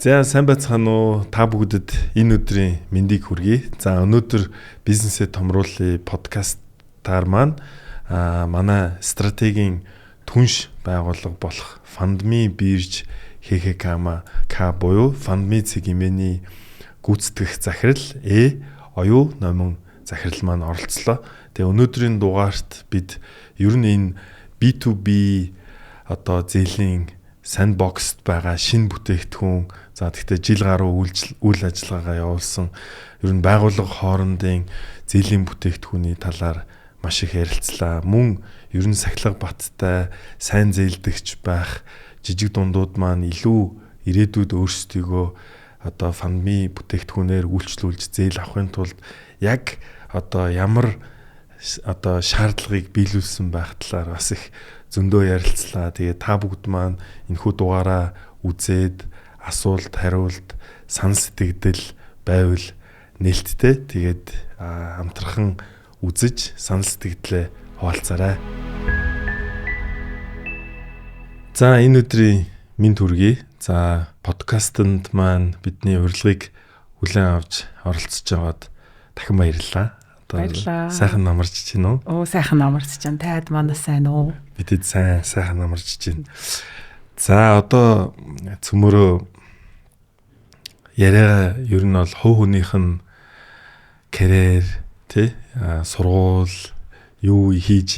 За сайн байцгаана уу? Та бүгдэд энэ өдрийн мэндийг хүргэе. За өнөөдөр бизнесээ томруулъя подкастаар маань манай стратегийн түнш байгууллага болох Fundme бирж ХХК буюу Fundme цэгмэний гүйцэтгэх захирал оюу номин захирал маань оролцлоо. Тэгээ өнөөдрийн дугаарт бид ер нь энэ B2B одоо зээлийн sandbox байгаа шинэ бүтээгдэхүүн за тэгтээ жил гаруй үйл ажиллагаагаа явуулсан ер нь байгууллага хоорондын зээлийн бүтээгдэхүүний талаар маш их ярилцлаа. Мөн ер нь сахилга баттай сайн зээлдэгч байх жижиг дундууд маань илүү ирээдүйд өөрсдийгөө одоо Fundme бүтээгдэхүүнээр үйлчлүүлж зээл авахын тулд яг одоо ямар одоо шаардлагыг биелүүлсэн байх талаар бас их зөндөө ярилцлаа. Тэгээ та бүгд маань энэхүү дугаараа үзээд асуулт, хариулт, сан сэтгэгдэл байвал нээлттэй. Тэгээд хамтархан үзэж сан сэтгэгдлээ хуваалцаарай. За энэ өдрийн мэнд хүргэе. За подкастт маань бидний урилгыг хүлээн авч оролцож байгаад дахин баярлалаа. Баярлалаа. Сайхан намарч чинь үү? Сайхан намарч чинь. Таад манай сайн уу? Бидэд сайхан намарч чинь. За одоо цөмөрөө яриа ер нь бол хувь хүнийх нь карьер сургуул юу хийж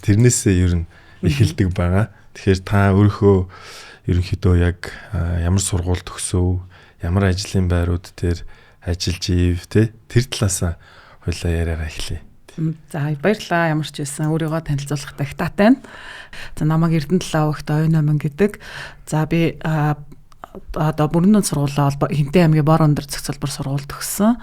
тэрнээсээ ер нь эхэлдэг байгаа. Тэгэхээр та өөрийнхөө ерөнхийдөө яг ямар сургууль төгсөв, ямар ажлын байрууд дээр ажиллаж ив тэр талаасаа хойлоо яриагаа эхлэе. За баярлалаа. Ямар ч байсан өөрийгөө танилцуулах тагтаатай байна. За намайг Эрдэнэ Лавагт оюун номин гэдэг. За би одоо бүрэн сургуулаа бол Хинтээ аймгийн Бор өндөр зохицолбор сургууль төгссөн.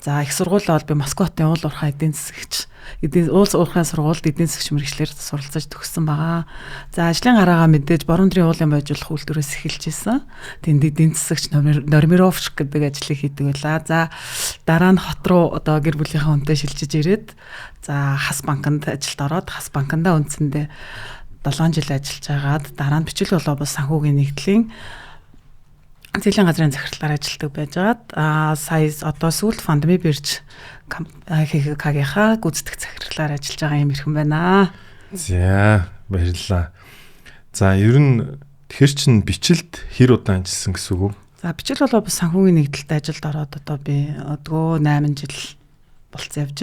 За их сургуулаа бол би Москватын уул уурхай эдийн засагч уул уурхайн сургуульд эдийн засагч мэргэжлэр суралцаж төгссөн байгаа. За ажлын гараагаа мэдээж Бор өндрийн уулын байжуулах үйлдвэрээс эхэлж исэн. Тэнд эдийн засагч нормировщик гэдэг ажлыг хийдэг байлаа. За дараа нь хот руу одоо гэр бүлийнхээ хүнтэй шилжиж ирээд за Хас банкнд ажилд ороод Хас банкндаа үндсэндээ 7 жил ажиллаж байгаад дараа нь Бичиг глобал санхүүгийн нэгдлийн зээлийн газрын захирлаар ажилладаг байжгаад сая одоо сүүлд Fundme бирж ХХК-гийнхаа гүйцэтгэх захирлаар ажиллаж байгаа юм ирхэн байна. За баярлалаа. За ер нь тэгэхэр чин бичлэлд хэр удаан ажилласан гэсэн үг үү? За Бичиг глобал санхүүгийн нэгдэлд ажилд ороод одоо би өдгөө 8 жил болцсон явж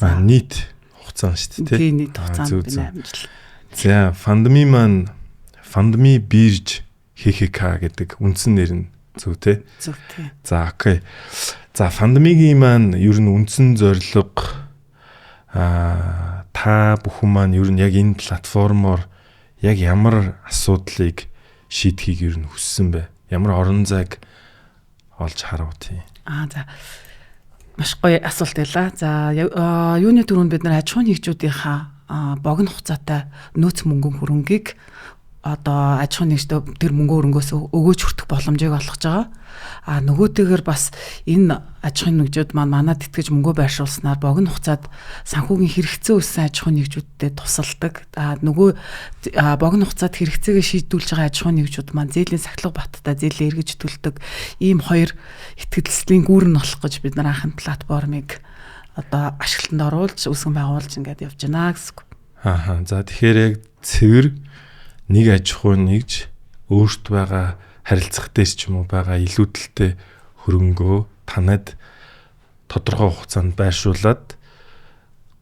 байна. Нийт хугацаа шүү дээ. Тийм нийт хугацаанд би 8 жил. За Fundme маань Fundme бирж ХХК гэдэг үндсэн нэр нь зөв тий. Зөв тий. За окей. За Fundme-гийн маань ер нь үндсэн зорилго та бүхэн маань ер нь яг энэ платформоор яг ямар асуудлыг шийдэхийг ер нь хүссэн бэ? Ямар орон зайг олж харав тий. За маш гоё асуулт байлаа. За юуны дөрөнд бид нар аж ахуйн нэгжүүдийнхаа богино хугацаатай нөөц мөнгөн хөрөнгийг одоо аж ахуйн нэгжтэй тэр мөнгө хөрөнгөөс өгөөж хүртэх боломжийг олгож байгаа. Нөгөөтэйгэр бас энэ аж ахуйн нэгжүүд маань манад итгэж мөнгө байршуулснаар богино хугацаанд санхүүгийн хэрэгцээ өссөн аж ахуйн нэгжүүдтэй тусалдаг. Нөгөө богино хугацаанд хэрэгцээгээ шийдүүлж байгаа аж ахуйн нэгжүүд маань зээлийн сахилга баттай зээлээ эргэж төлдөг ийм хоёр итгэлцлийн гүүр нь болох гэж бид нар анхны платформыг одоо ашиглалтанд оруулж үүсгэн байгуулж ингээд явж байна гэсэн. За тэгэхээр яг цэвэр нэг аж ахуйн нэгж өөрт байгаа харилцах дэс ч юм уу байгаа илүүдэлтэй хөрөнгөө танад тодорхой хугацаанд байршуулад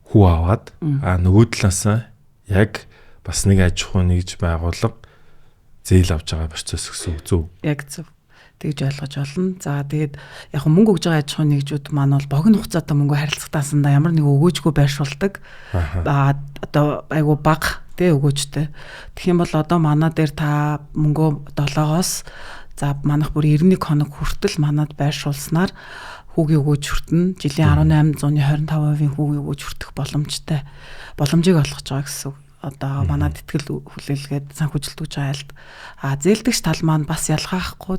хүү аваад нөгөө талаасаа яг бас нэг аж ахуйн нэгж байгуулга зээл авч байгаа процесс гэсэн үг зөв. Яг зөв. Тэгж ойлгож олно. За тэгээд яг мөнгө өгж байгаа аж ахуйн нэгжүүд маань бол богино хугацаатай мөнгө харилцагтаасандаа ямар нэг өгөөжгүй байршуулдаг. Одоо айгу бага өгөөжтэй. Тэгэх юм бол одоо манай дээр та мөнгөө 7-оос за манайх бүр 91 хоног хүртэл манад байршуулснаар хүүгийн өгөөж хүртэн жилийн 18.25% хүүгийн өгөөж хүртэх боломжийг олгож байгаа гэсэн. Одоо манад итгэл хүлээлгээд санхүүжилт өгж байгаа айлд. Зээлдэгч тал маань бас ялгаахгүй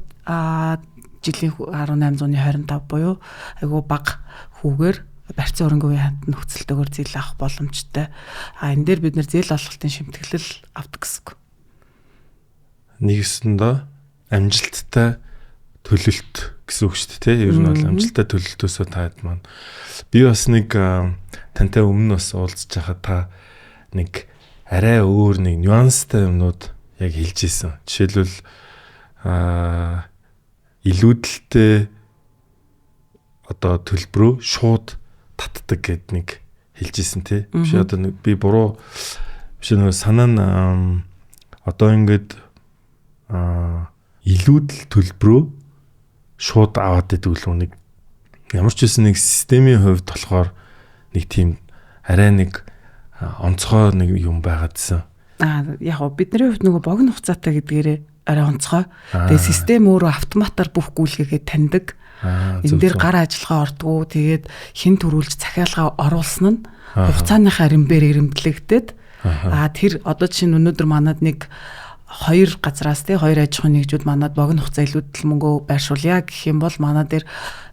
жилийн 18.25 буюу айгу бага хүүгээр барьцсан өрөнгөний ханд нөхцөлтэйгээр зээл авах боломжтой. Энэ дээр бид нэр зээл олголтын шимтгэлэл авдаг гэсэн. Нэгсэндээ амжилттай төлөлт гэсэн үг шүү дээ. Ер нь бол амжилттай төлөлтөөсөө таад маань. Би бас нэг тантай өмнө бас уулзж байхад та нэг арай өөр нэг нюанстай юмнууд яг хэлж ийсэн. Жишээлбэл илүүдэлтэй одоо төлбөрөө шууд татдаг гэд нэг хэлж ийсэн тий. Биш одоо би буруу биш нэг санаа нь одоо ингээд илүүдэл төлбөрөө шууд аваад идэг л нэг ямар ч үсэн нэг системийн хувьд болохоор нэг тийм арай нэг онцгой нэг юм байгаадсэн. Яг бидний хувьд нөгөө богино хугацаатай гэдгээрээ арай онцгой. Тэгээ систем өөрөө автоматар бүх гүйлгээгээ таньдаг. Энэ дээр гар ажиллагаа ордгоо тэгээд хэн төрүүлж захиалгаа оруулсан нь хугацааныхаа эренбээр эрэмдлэгдээд тэр одоо чинь өнөөдөр манад нэг 2 газраас тий 2 аж ахуйн нэгжүүд манад богино хугацаа илүүдэл мөнгөө байршуулъя гэх юм бол манай дээр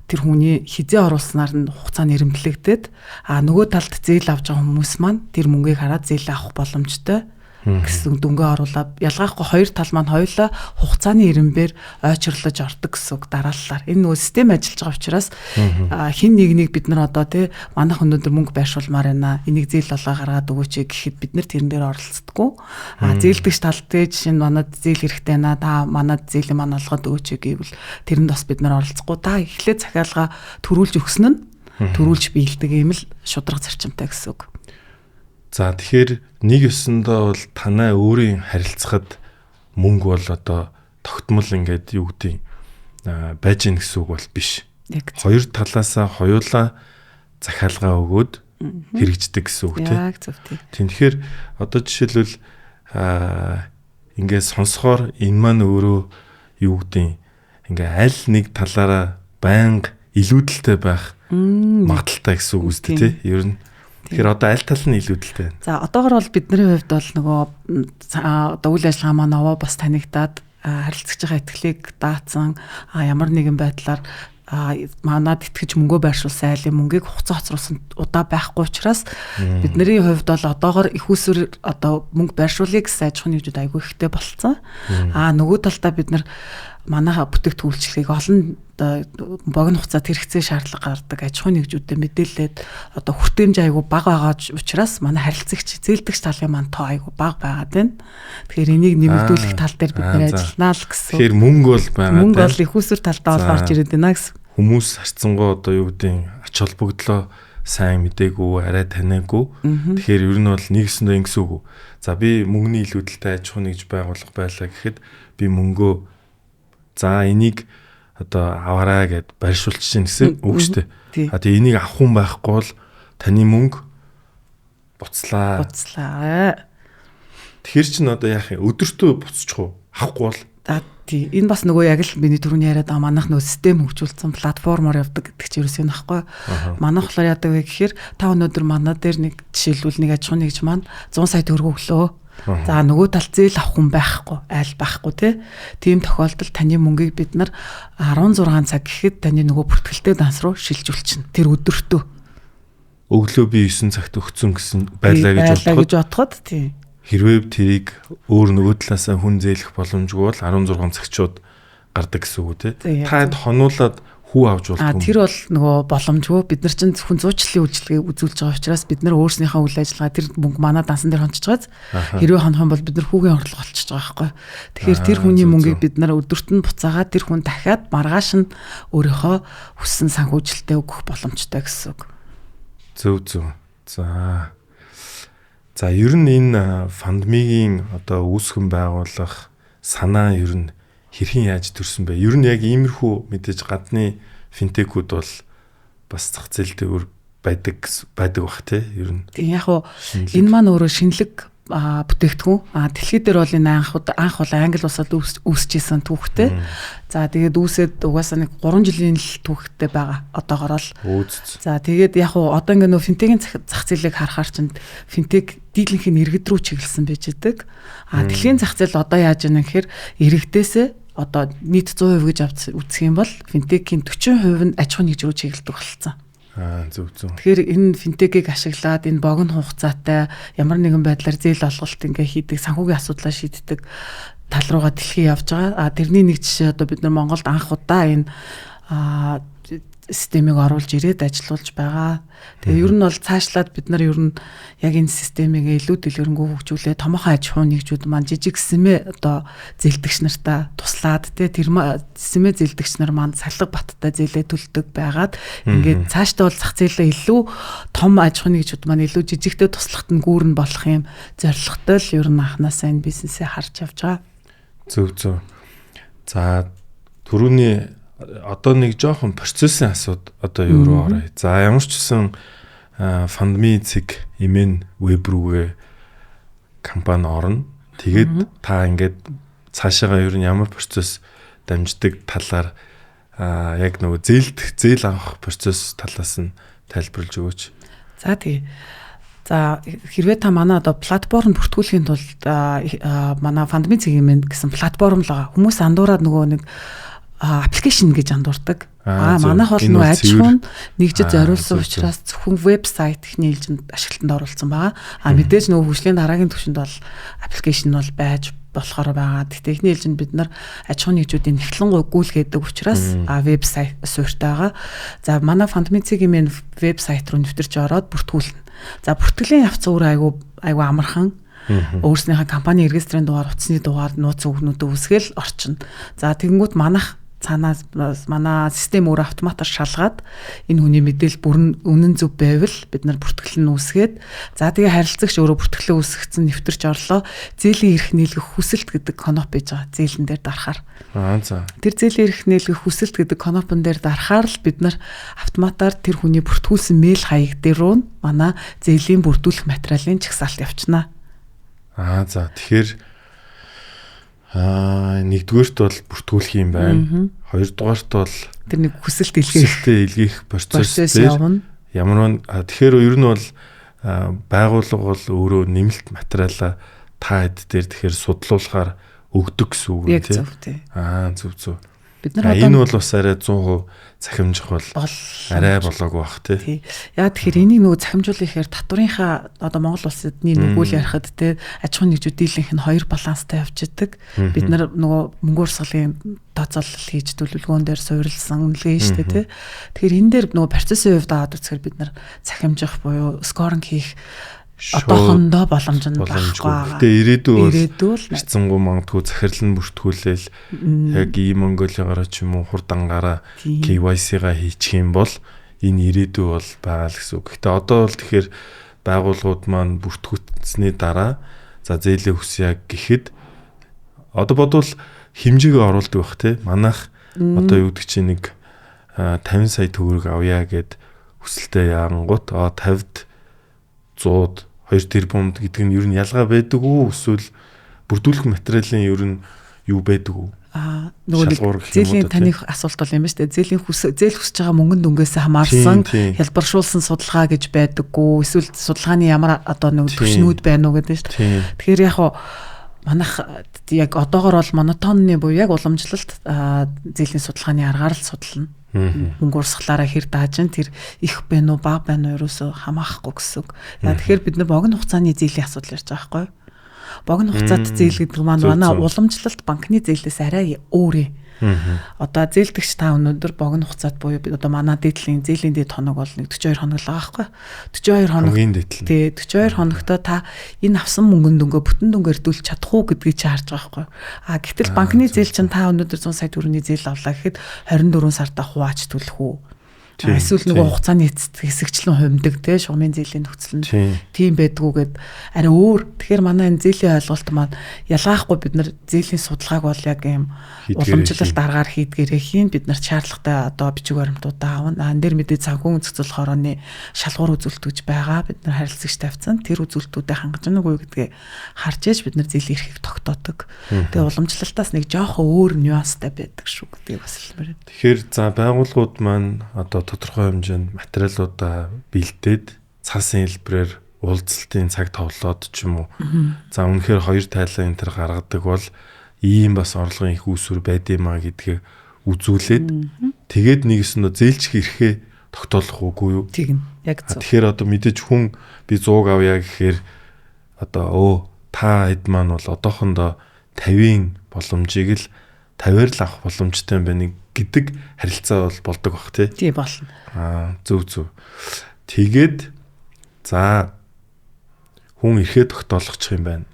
тэр хүний хизээ оруулснаар нь хугацаа нэрэмтлэгдээд нөгөө талд зээл авч байгаа хүмүүс маань тэр мөнгийг хараад зээл авах боломжтой гэсэн дүнгээ оруулаад ялгаахгүй хоёр тал маань хоёулаа хугацааны эренбээр ойчрлож ордог гэсэн үг дарааллаар энэ нөгөө систем ажиллаж байгаа учраас хин нэг бид нар одоо тий манайх өнөөдөр мөнгө байршуулмаар байна энийг зээл болоо гаргаад өгөөч гэхэд бид нар тэрэн дээр оролцдоггүй зээлдэгч талтай жишээ нь манад зээл хэрэгтэй байна та манад зээлийн маань олгоод өгөөч гэвэл тэрэнд бас бид нар оролцохгүй та эхлээд захиалга төрүүлж өгсөн нь төрүүлж биелдэг юм л шудраг зарчимтай гэсэн үг. За тэгэхээр нэг ёсондоо бол танай өөрийн харилцахад мөнгө бол одоо тогтмол ингээд юу гэдэг байж гин гэсэн үг бол биш. Хоёр талаасаа хоёулаа захиалга өгөөд хэрэгждэг гэсэн үг тийм. Тэгэхээр одоо жишээлбэл ингээд сонсохоор энэ маань өөрөө юу гэдэг ингээд аль нэг талаараа байнга илүүдэлтэй байх магадaltaй гэсэн үг үстэй тийм. Ер нь тэгэхээр одоо аль тал нь илүүдэлтэй байна? За одоогор бол бидний хувьд бол нөгөө одоо үйл ажиллагаа маань аваа бас танигдаад харилцаж байгаа итгэлийг даацсан ямар нэгэн байдлаар манад итгэж мөнгөө байршуулсан айлын мөнгийг хугацаа хоцруулсан удаа байхгүй учраас бидний хувьд бол одоогор их усүр одоо мөнгө байршуулъя гэсэн аж ахуйн нэгжүүд айгүй ихтэй болцсон. Нөгөө талдаа бид нар манайха бүтээгдэхүүлчлэгийг олон богино хугацаанд хэрэгцээ шаардлага гардаг аж ахуйн нэгжүүдэд мэдээлээд одоо хүртээмж айгүй бага байгаа учраас манай харилцагч зээлдэгч талын маань тоо айгүй бага байгаад байна. Тэгэхээр энийг нэмэгдүүлэх тал дээр бид нэр ажилланаа л гэсэн. Тэгэхээр мөнгө бол байгаа. Мөнгө бол их усүр талдаа бол орж ирээд байна гэсэн. Хүмүүс харцсангоо одоо юу гэдэг ач холбогдлоо сайн мэдээгүй арай таниагүй. Тэгэхээр ер нь бол нэгсэндээ ингэсэн үг. За би мөнгөний илүүдэлтэй аж ахуйн нэгж байгуулах байлаа гэхэд би мөнгөө за энийг одоо аваарай гэд барьшуулчих чинь гэсэн үг шүү дээ. Тэгээ энийг авах хүн байхгүй бол таны мөнгө буцлаа. Тэгэхээр чинь одоо яах юм? Өдөртөө буцчих уу? Авахгүй бол тий энэ бас нөгөө яг л миний түрүүний яриад байгаа манайх нөгөө систем хөгжүүлсэн платформоор явдаг гэдэг чинь ерөөсөө нөхгүй. Манайх болохоор яадаг вэ гэхээр та өнөөдөр манай дээр нэг жишээлбэл нэг аж ахуйн нэгж маань 100 сая төгрөг өглөө. За нөгөө тал зээл авах хүн байхгүй, айл байхгүй тий. Тийм тохиолдолд таны мөнгийг бид нар 16 цаг гэхэд таны нөгөө бүртгэлтэй данс руу шилжүүлчихнэ. Тэр өдөртөө. Өглөө би 9 цагт өгцөн гэсэн байлаа гэж бодоход тий. Хэрвээ тэрийг өөр нөгөө талаасаа хүн зээлэх боломжгүй бол 16 цагчууд гардаг гэсэн үг тий. Та хонуулаад хүү авч болтгүй. Тэр бол нөгөө боломжгүй. Бид нар чинь зөвхөн зуучлалын үйлчилгээг үзүүлж байгаа учраас бид нар өөрснийхөө үйл ажиллагаа тэр мөнгө манай дансан дээр хончиж байгааз хэрвээ хонох юм бол бид нар хүүгийн орлого олчихж байгаа байхгүй. Тэгэхээр тэр хүний мөнгийг бид нар өдөрт нь буцаагаад тэр хүн дахиад маргааш нь өөрийнхөө хүссэн санхүүжилтээ өгөх боломжтой гэсэн үг. Зөв. За ер нь энэ фандмигийн одоо үүсгэн байгуулах санаа ер нь хэрхэн яаж төрсөн бэ? Ер нь яг иймэрхүү мэдээж гадны финтекүүд бол бас зах зээл дээр байдаг бах тий ер нь. Тийм яг уу энэ маань өөрөө шинэлэг бүтээгдэхүүн. Дэлхийд дээр бол энэ анх бол англи улсад үүсчихсэн түүхтэй. За тэгээд үүсээд угаасаа нэг 3 жилийн л түүхтэй байгаа. Одоогоор л. За тэгээд яг уу одоо ингээ нөө финтекийн зах зээлийг харахаар чинь финтек дийлэнх нь иргэд рүү чиглэсэн байж байгаа. Дэлхийн зах зээл одоо яаж яана гэхээр иргэдээсээ одоо нийт 100% гэж үзэх юм бол финтекийн 40% нь аж ахуйн нэгж рүү чиглэдэг болсон. Зөв. Тэгэхээр энэ финтекийг ашиглаад энэ богино хугацаатай ямар нэгэн байдлаар зээл олголт ингээ хийдэг, санхүүгийн асуудлаа шийддэг тал руугаа дэлхий явж байгаа. Тэрний нэг жишээ одоо бид нар Монголд анх удаа энэ системийг оруулж ирээд ажиллуулж байгаа. Тэгээ ер нь бол цаашлаад бид нар ер нь яг энэ системийг илүү дэлгэрэнгүй хөгжүүлээ. Томоохон аж ахуйн нэгжүүд маань жижиг СМЭ одоо зээлдэгч нартаа туслаад тэр СМЭ зээлдэгч нар маань салга баттай зээлээ төлдөг байгаад ингээд цаашдаа бол зах зээлээ илүү том аж ахуйн нэгжүүд маань илүү жижигтэй туслахад нь гүүрэн болох юм зорилготой л ер нь анханасаа энэ бизнесээ харж явж байгаа. Зөв. За түрүүний одоо нэг жоохон процессын асууд одоо юу руу оръё. За ямар ч гэсэн Fundme-ийг имэн веб рүүгээ компани орно. Тэгээд та ингээд цаашаага ер нь ямар процесс дамждаг талаар яг нөгөө зээл авах процесс талаас нь тайлбарлаж өгөөч. За тий. За хэрвээ та манай одоо платформ бүртгүүлэхийн тулд манай Fundme-ийг имэн гэсэн платформ л байгаа. Хүмүүс андуураад нөгөө нэг аппликейшн гэж андуурдаг. Манайх бол нөө аж ахуйн нэгжид зориулсан учраас зөвхөн вебсайт ихний ээлжинд ашиглалтанд оруулсан байгаа. Мэдээж нөгөө хөгжлийн дараагийн түвшинд бол аппликейшн бол байж болохоор байгаа. Гэхдээ ихний ээлжинд бид нар аж ахуйн нэгжүүдийн нэхлэн гүйцэтгэдэг учраас вебсайт суурьтай байгаа. За манай Fundme-ийн вебсайт руу нэвтэрч ороод бүртгүүлнэ. За бүртгэлийн явц өөр айгүй амархан. Өөрснийхээ компани регистрийн дугаар, утасны дугаар, нууц өгнүүдөө үсгээл орчин. За тэгэнгүүт манайх цаанаас манай систем өөр автоматар шалгаад энэ хүний мэдээлэл бүрэн үнэн зөв байвал бид нар бүртгэл нь үүсгээд за тэгээ харилцагч өөрөө бүртгэлээ үүсгэсэн нэвтэрч орлоо. Зээлийн эрх нийлгэх хүсэлт гэдэг коноп байж байгаа. Зээлэн дээр дарахаар. За. Тэр зээлийн эрх нийлгэх хүсэлт гэдэг конопон дээр дарахаар л бид нар автоматар тэр хүний бүртгүүлсэн мэйл хаяг дээр руу манай зээлийн бүрдүүлэх материалын чагсаалт явуулна. За тэгэхээр нэгдүгээрт бол бүртгүүлэх юм байна. Хоёрдугаарт бол тэр нэг хүсэлтээ илгээх процесс явна. Ямар тэгэхээр ер нь бол байгууллага бол өөрөө нэмэлт материалаа та хэд дээр тэгэхээр судлуулахаар өгдөг гэсэн үг үү тийм. Зөв. Бид нар энэ бол бас арай 100% захимжих бол арай болоогүй бах тий. Яа тэгэхээр энийг нөгөө захимжуулахаар татварынхаа одоо Монгол улсадны нүгүүл ярихад тий аж ахуйн нэгжүүд дийлэнх нь хоёр баланстай явж идэг. Бид нар нөгөө мөнгө урсгалын тооцоолол хийж төлөвлөгөөн дээр суурилсан үнэлгээ шүү дээ тий. Тэгэхээр энэ дээр нөгөө процессын хувьд аваад үзэхээр бид нар захимжих буюу скоринг хийх одоохондоо боломж нь байхгүй. Гэтэ ирээдүйд хэцэнгүү мангадгүй захирал нь бүртгүүлээл яг Mongolia-гаараа ч юм уу хурдангаараа KYC-га хийчих юм бол энэ ирээдүй бол байгаа л гэсэн үг. Гэтэ одоо бол тэгэхээр байгууллагууд маань бүртгүүлсний дараа за зээлээ хүсье гэхэд одоо бодвол хэмжээгээ оруулдаг бах те. Манайх одоо юу гэдэг чинь нэг 50 сая төгрөг авъя гэд хүсэлтэд яарангуут 50-д 100-д 2 тэрбум гэдэг нь ер нь ялгаа байдаг уу эсвэл бүрдүүлэх материалын ер нь юу байдаг уу? Нөгөө зээлийн таних асуулт бол юм ба штэ. Зээл хүсэж байгаа мөнгөнд дүнгээс хамаарсан хялбаршуулсан судалгаа гэж байдаггүй эсвэл судалгааны ямар одоо нэг түвшнүүд байна уу гэдэг штэ. Тэгэхээр яг хуу манайх яг одоогор бол монотонны буюу яг уламжлалт зээлийн судалгааны аргаар л судална. Мөнгө урсгалаараа хэр даажин тэр их байна уу бага байна уу ерөөсөө хамаахгүй гэсэн үг. Тэгэхээр бид нар богино хугацааны зээлийн асуудал ярьж байгаа байхгүй юу? Богино хугацаат зээл гэдэг маань манай уламжлалт банкны зээлээс арай өөр. Одоо зээлдэгч та өнөөдөр богино хугацаат буюу одоо манай дээдлийн зээлийн дээд хоног бол нэг 42 хоног л байгаа байхгүй юу? 42 хоног. Тий 42 хоногтоо та энэ авсан мөнгөнд дөнгөө бүтэн дөнгөөр дүүлж чадах уу гэдгийг чи харж байгаа байхгүй юу? Гэтэл банкны зээл чинь та өнөөдөр 100 сая төгрөгийн зээл авлаа гэхэд 24 сартаа хувааж төлөх үү? Эсвэл нөгөө хугацааны хэсэгчлэн хувимдаг те шугамын зээлийн нөхцөл нь тийм байдгүйгээд арай өөр. Тэгэхээр манай энэ зээлийн ойлголт маань ялгаахгүй бид нар зээлийн судалгааг бол яг юм уламжлалт аргаар хийдгээрээ хийн бид нар шаардлагатай одоо бичиг баримтуудаа авна. Энэ дээр мэдээ санхүү зохицуулах хорооны шалгуур үзүүлэлтүүж байгаа. Бид нар харилцагч тавьсан. Тэр үзүүлэлтүүдэд хангаж байна уу гэдгээ харж ээж бид нар зээлийн эрхийг тогтоодог. Тэгээ уламжлалтаас нэг жоохон өөр нюанстай байдаг шүү гэдгийг бас хэлмээр. Тэгэхээр за байгууллагууд маань одоо тодорхой хэмжээнд материалуудаа бэлдээд цаасын хэлбэрээр уулзалтын цаг товлоод ч юм уу. За үнэхээр хоёр тайлаа энэ төр гаргадаг бол ийм бас орлогын их үүсвэр байд юм а гэдгээ үзүүлээд тэгээд нэгэснөө зээлчих эрхээ тогтоолох уугүй юу? Тийм яг зөв. Тэгэхээр одоо мэдээж хүн би 100 авъя гэхээр одоо та хэд маань бол одоохондоо 50-ийн боломжийг л 50-аар л авах боломжтой юм байна гэдэг харилцаа бол болдог бах тий. Тий болно. Зөв. Тэгээд за хүн ирэхэд тогтоолгочих юм байна.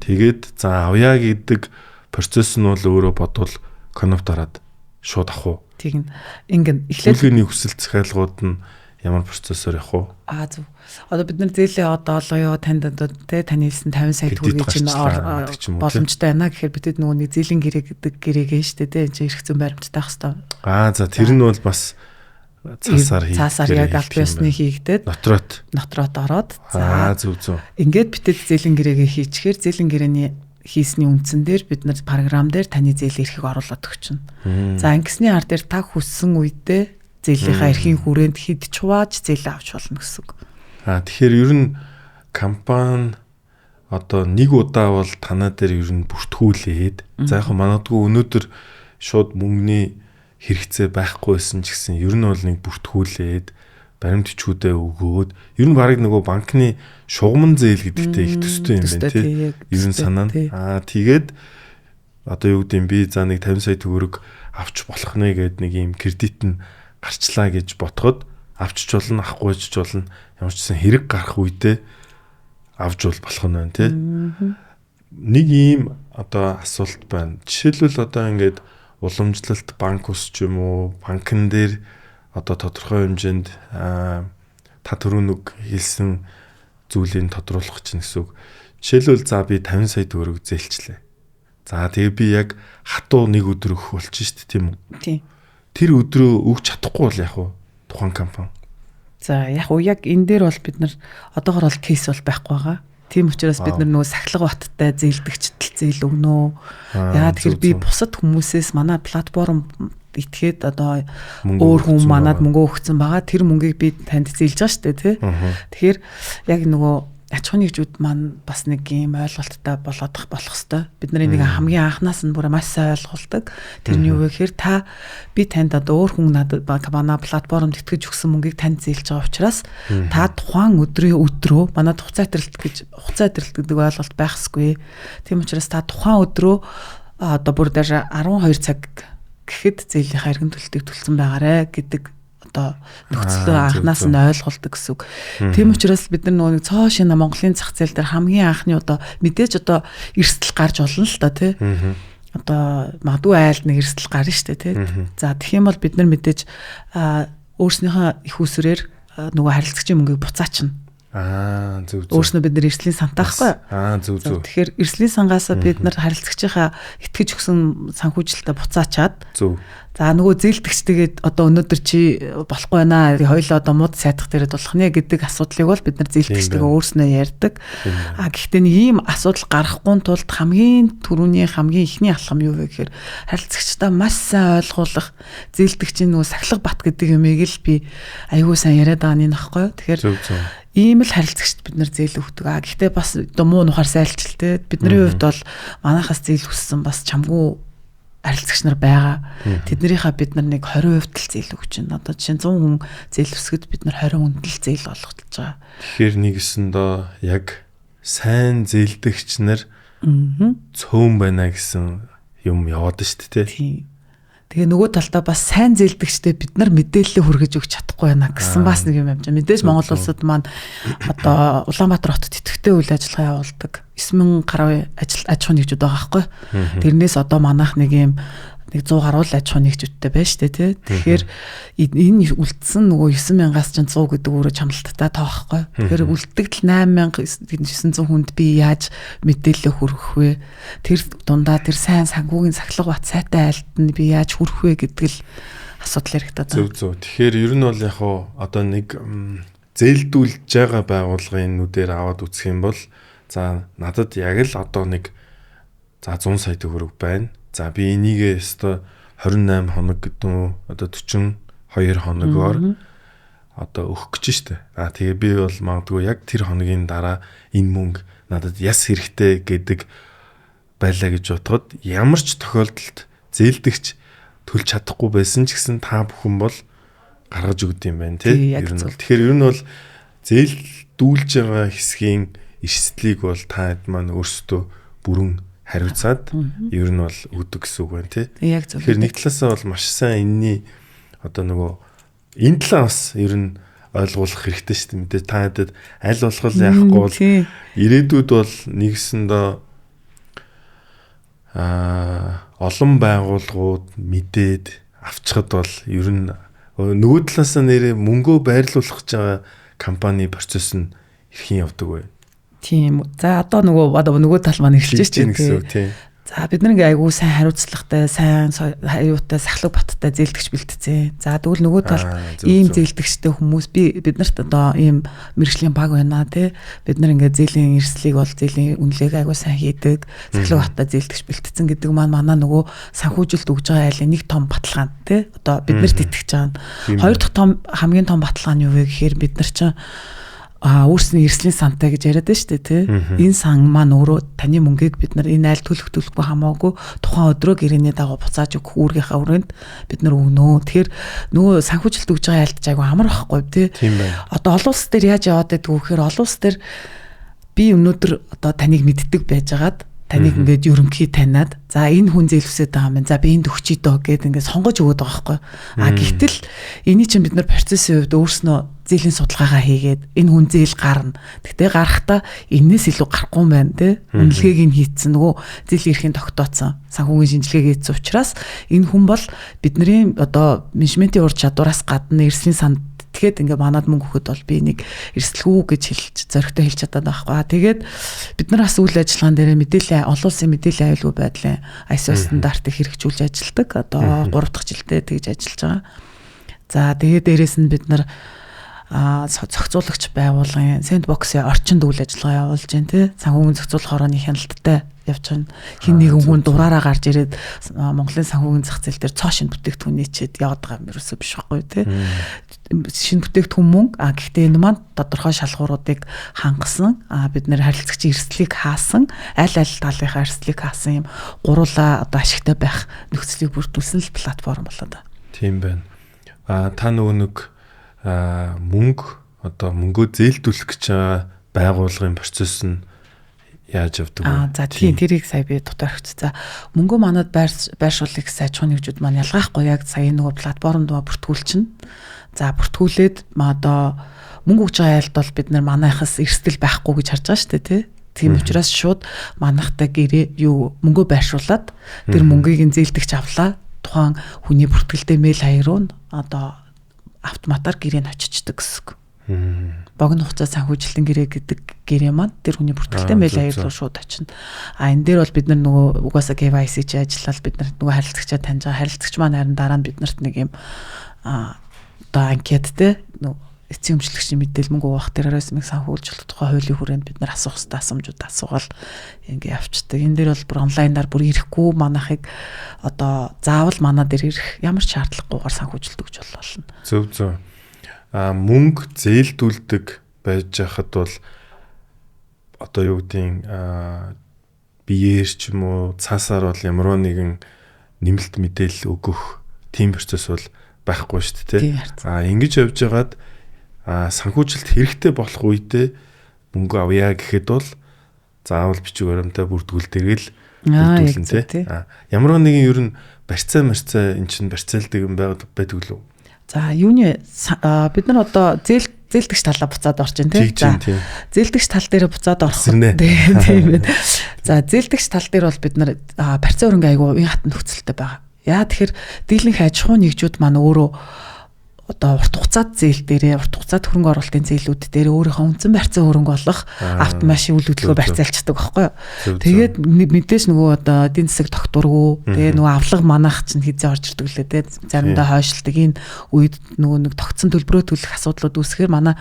Тэгээд за авъя гэдэг процесс нь бол өөрөө бодвол конопт ороод шууд авах уу? Тийм. Ингээд эхлээд Бүлгийн хүсэл захиалгууд нь ямар процессор явах уу? Зөв. Одоо бид нар зээлээ одоо олгоё танд одоо таны хэлсэн 50 сая төгрөгийг чинь боломжтой байна гэхээр бидэд нөгөө нэг зээлийн гэрээ гэдэг гэрээгээ шүү дээ. Энд чинь эрх зүйн баримттай ах хэвээр. За тэр нь бол бас цаасаар яг аль биесны хийгдээд нотрот ороод зөв. Ингээд бидэд зээлийн гэрээгээ хийчихээр зээлийн гэрээний хийсний үндсэн дээр бид нар програм дээр таны зээлийн эрхийг оруулаад өгчнө. За ингэсний ар дээр та хүссэн үедээ зээлийнхаа эрхийн хүрээнд хэд ч хувааж зээлээ авч болно гэсэн үг. Тэгэхээр ер нь компани одоо нэг удаа бол танаа дээр ер нь бүртгүүлээд за яг манадгүй өнөөдөр шууд мөнгөний хэрэгцээ байхгүйсэн ч гэсэн ер нь бол нэг бүртгүүлээд баримт бичгүүдээ өгөөд ер нь барыг нөгөө банкны шугамн зээл гэдэгтэй их төстэй юм байна тий. Ер нь санаа. Тэгээд одоо юу гэдэм би за нэг 50 сая төгрөг авч болох нэ гэд нэг юм кредит нь гарчлаа гэж ботход авчиж болно авахгүйч болно ямар ч гэсэн хэрэг гарах үедээ авч болох нь байна тий. Нэг ийм одоо асуулт байна. Жишээлбэл одоо ингээд уламжлалт банк ус ч юм уу банкн дээр одоо тодорхой хэмжээнд та түрүүнүг хэлсэн зүйлийг тодруулах чинь гэсэн үг. Жишээлбэл за би 50 сая төгрөг зээлчлээ. За тэгээ би яг хатуу нэг өдөр өгөх болчих шүү дээ тийм үү? Тийм. Тэр өдрөө өгч чадахгүй бол яг уу тухайн компани. За яг уу яг энэ дээр бол бид нар одоогор бол кейс бол байхгүй байгаа. Тийм учраас бид нар нөгөө сахилга баттай зээлдэгчтэл зээл өгнө. Яагаад тэгэхээр би бусад хүмүүсээс манай платформ итгээд одоо өөр хүн манад мөнгө өгсөн байгаа. Тэр мөнгийг би танд зээлж байгаа шүү дээ тий. Тэгэхээр яг нөгөө аж ахуйн нэгжүүд маань бас нэг юм ойлголттой болох хэвээр. Бид нарын нэг хамгийн анханаас нь бүр маш сайн ойлгуулдаг. Тэр нь юу вэ гэхээр би танд одоо өөр хүн надад манай платформд итгэж өгсөн мөнгийг танд зээлж байгаа учраас та тухайн өдрөө манад хугацаа хэтрэлт гэдэг ойлголт байх ёсгүй. Тийм учраас та тухайн өдрөө одоо бүр даже 12 цаг гэхэд зээлийнхаа эргэн төлөлтийг төлсөн байгаарэ гэдэг одоо нөхцөлөө анханаас нь ойлгуулдаг гэсэн үг. Тийм учраас бид нар нөгөө цоо шинэ Монголын зах зээл дээр хамгийн анхны одоо мэдээж одоо эрсдэл гарч болно л да тий. Одоо магадгүй айлд нэг эрсдэл гарна шүү дээ тий. За тэгэх юм бол бид нар мэдээж өөрснийхөө их усрээр нөгөө харилцагчийн мөнгийг буцаачна. Зөв. Өөрснөө бид нар эрсдлийн сантаахгүй. Зөв. Тэгэхээр эрсдлийн сангаас бид нар харилцагчийнхаа итгэж өгсөн санхүүжилтээ буцаачаад. Зөв. За нөгөө зээлдэгчтэйгээд одоо өнөөдөр чи болохгүй байна. Хоёулаа одоо мод сайдах дээрээ болох нэ гэдэг асуудлыг бол бид нар зээлдэгчтэйгээ өөрснөө ярьдаг. Гэхдээ нэг ийм асуудал гарахгүй тулд хамгийн ихний алхам юу вэ гэхээр харилцагчдаа маш сайн ойлгуулах зээлдэгчийн нөгөө сахилга бат гэдэг юмыг л би аягүй сайн яриад байгаа нэг нөхгүй. Тэгэхээр ийм л харилцагчд бид нар зээл өгдөг. Гэхдээ бас одоо муу нухаар сайлчилтэй. Бидний хувьд бол манайхаас зээл хүссэн бас чамгүй харилцагч нар байгаа. Тэднэрийнхаа бид нар нэг 20% л зээл өгч байна. Одоо жишээ 100 хүн зээл өсгөд бид нар 20 хүнд л зээл болгож байгаа. Тэгэхээр нэгэсэндээ яг сайн зээлдэгч нар цөөн байна гэсэн юм яваад шүү дээ тий. Тэгээ нөгөө талдаа бас сайн зээлдэгчтэй бид нар мэдээлэл хүргэж өгч чадахгүй байна гэсэн бас нэг юм юм. Мэдээж Монгол улсад маань одоо Улаанбаатар хотод идэвхтэй үйл ажиллагаа явуулдаг 9000 гаруй аж ахуйн нэгжүүд байгаа байхгүй. Тэрнээс одоо манайх нэг 100 гаруй аж ахуйн нэгжүүдтэй байна шүү дээ тий. Тэгэхээр энэ үлдсэн нөгөө 9000-аас ч 100 гэдэг өөрөө чамлалттай тоо байхгүй. Тэгэхээр үлддэгдэл 8900 хүнд би яаж мэдээлэл хүргэх вэ? Тэр дундаа тэр сайн санхүүгийн сахилга бат сайтай айлтанд би яаж хүрэх вэ гэдэг л асуудал яригдаад байна. Зөв. Тэгэхээр ер нь бол яг одоо нэг зээлдүүлж байгаа байгууллагын нүдээр аваад үзэх юм бол за надад яг л одоо нэг за 100 сая төгрөг байна. За би энийгээ өстой 28 хоног гэдэг нь одоо 42 хоногоор одоо өгөх гэж штэ. Тэгээ би бол магадгүй яг тэр хоногийн дараа энэ мөнгө надад яс хэрэгтэй гэдэг байлаа гэж бодоход ямар ч тохиолдолд зээлдэгч төлж чадахгүй байсан ч гэсэн та бүхэн бол гаргаж өгд юм байна тий. Тэгэхээр ер нь бол зээлдүүлж байгаа хэсгийн эрсдлийг бол та хэд маань өөрсдөө бүрэн хариуцаад ер нь бол өгдөг гэсэн үг байна тий. Яг зөв. Тэгэхээр нэг талаасаа бол маш сайн энэний одоо нөгөө энэ талаа бас ер нь ойлгуулах хэрэгтэй шүү дээ. Мэдээ та хэдэд аль болох яахгүй бол ирээдүйд бол нэгсэндээ олон байгууллагууд мэдээд авчихад бол ер нь нөгөө талаасаа нэрээ мөнгөө байрлуулах гэж байгаа компани процесс нь хэрхэн явдаг вэ? Тийм. За одоо нөгөө тал маань эхэлж байна тийм. За бид нар ингээ айгүй сайн хариуцлагатай, сайн аюутай, сахлаг баттай зээлдэгч бэлтцээ. За тэгвэл нөгөө талд ийм зээлдэгчтэй хүмүүс бид нарт одоо ийм мэргэжлийн баг байна тий. Бид нар ингээ зээлийн эрсдлийг бол зээлийн үнэлгээг айгүй сайн хийдэг. Сахлаг баттай зээлдэгч бэлтцэн гэдэг маань манай нөгөө санхүүжилт өгж байгаа айлын нэг том баталгаа тий. Одоо бид нарт итгэж байгаа. Хоёр дахь хамгийн том баталгаа нь юу вэ гэхээр бид нар чинь өөрсний эрслийн сантай гэж яриад байна шүү дээ тий. Энэ сан маань өөрөө таны мөнгийг бид нар энэ айл төлөх төлөхгүй хамаагүй тухайн өдрөө гэрээний дагуу буцааж өгөх үүргийнхаа өрөөнд бид нар өгнө. Тэгэхээр нөгөө санхүүжилт өгж байгаа айлтж айгу амар байхгүй тий. Одоо олон улс дээр яаж яваад байдг вэ гэхээр олон улс дээр би өнөөдөр одоо таныг мэддэг байжгаад таныг ингээд ерөнхий таниад за энэ хүн зээлвсэд байгаа юм. За би энд өгчий дөө гэд ингээд сонгож өгöd байгаа байхгүй. Гэтэл эний чинь бид нар процессын хувьд өөрснөө зээлийн судалгаагаа хийгээд энэ хүн зээл гарна. Тэгтээ гарахдаа энэс илүү гарахгүй юм байна те. Үнэлгээг нь хийцэн нөгөө зээлийн эрхийн тогтооцсон санхүүгийн шинжилгээг хийсэн учраас энэ хүн бол бидний одоо менежментийн ур чадвараас гадна эрслийн санд тэгэхэд ингээ манад мөнгө өгөхөд бол би нэг эрсдэлгүй гэж хэлж зөрөгтэй хэлж чадаад байхгүй. Тэгээд бид нар бас үйл ажиллагаан дээр мэдээлэл олон улсын мэдээллийн аюулгүй байдлын ISO стандартыг хэрэгжүүлж ажилладаг. Одоо 3 дахь жилдээ тэгж ажиллаж байгаа. За тэгээд дээрэс нь бид нар зохицуулагч байгууллагын сэндбоксын орчинд үйл ажиллагаа явуулж байна тий. Санхүүгийн зохицуулах хорооны хяналттай явж байна. Хин нэгэн хүн дураараа гарч ирээд Монголын санхүүгийн зах зээл дээр цоо шин бүтээгдэхүүн нээчээд яваад байгаа юм ерөөсөө биш байхгүй тий. Шин бүтээгдэхүүн мөнгө гэхдээ энэ маань тодорхой шалгууруудыг хангасан бид нэр харилцагчийн эрсдлийг хаасан аль талынхаа эрсдлийг хаасан юм гуруула одоо ашигтай байх нөхцөлийг бүрдүүлсэн л платформ болоод байна. Тийм байна. Та нөгөө мөнгө одоо мөнгөө зээлдүүлэх гэж байгаа байгууллагын процесс нь яаж явдаг вэ? За тийм тэрийг сая би дутаарч. За мөнгөө манад байршуулах аж ахуйн нэгжүүд маань ялгаахгүй яг сая нөгөө платформд бүртгүүлчин. За бүртгүүлээд одоо мөнгө өгж байгаа айлд бол бид нар манайхаас эрсдэл байхгүй гэж харж байгаа шүү дээ тий. Тийм учраас шууд манайхтай гэрээ мөнгөө байршуулад тэр мөнгийг нь зээлдэгч авлаа. Тухайн хүний бүртгэлтэй мэйл хаяр руу одоо автоматар гэрээ нь очичдаг гэсэн. Богино хугацаа санхүүжилтийн гэрээ гэдэг гэрээ маань тэр хүний бүртгэлтэй мэйл хаяр руу шууд очино. Энэ дээр бол бид нар нөгөө угаасаа KYC чи ажиллаад бид нар нөгөө харилцагчаа таньж байгаа. Харилцагч маань харин дараа нь биднэрт нэг юм одоо анкеттэй эцсийн өмчлөгчийн мэдээлэл мөнгө уух терроризмыг санхүүжүүлэх тухай хуулийн хүрээнд бид нар асуух хэвээр асуумжууд асуугаал ингээ явчихдаг. Энэ дээр бол бүр онлайнаар бүр ирэхгүй манайхыг одоо заавал манаа дээр ирэх ямар ч шаардлагагүйгээр санхүүжилт өгч болно. Зөв. Мөнгө зээлдүүлдэг байж хахад бол одоо юу гэдгийг биеэр ч юм уу цаасаар бол ямар нэгэн нэмэлт мэдээлэл өгөх тийм процесс бол байхгүй шүү дээ. Ингэж явж байгаад санхүүжилт хэрэгтэй болох үедээ мөнгө авъя гэхэд бол заавал бичиг баримтаа бүртгүүлдэгэл бүртгүүлэн тий. Ямар нэгэн ер нь барьцаа эн чинь барьцаалдаг юм байдаг лөө. За юуны бид нар одоо зээлдэгч талаа буцаад орж ин тий. За зээлдэгч тал дээр буцаад орох. Тийм ээ. За зээлдэгч тал дээр бол бид нар барьцаа хөрөнгө айгуу уян хатан нөхцөлтэй байгаа. Яа тэгэхээр дийлэнх аж ахуйн нэгжүүд маань өөрөө одоо урт хугацаат зээл дээрээ урт хугацаат хөрөнгө оруулалтын зээлүүд дээр өөрийнхөө үндсэн барьцаа хөрөнгө олох автомашин үйл хөдлөлгөө барьцаалцдаг байхгүй юу. Тэгээд мэдээж нөгөө одоо эдийн засаг тогтворгүй тэгээ нөгөө авлага манайх чинь хизээ орж ирдэг лээ те заримдаа хойшлдог энэ үед нөгөө нэг тогтсон төлбөрөө төлөх асуудлууд үүсгэхээр манай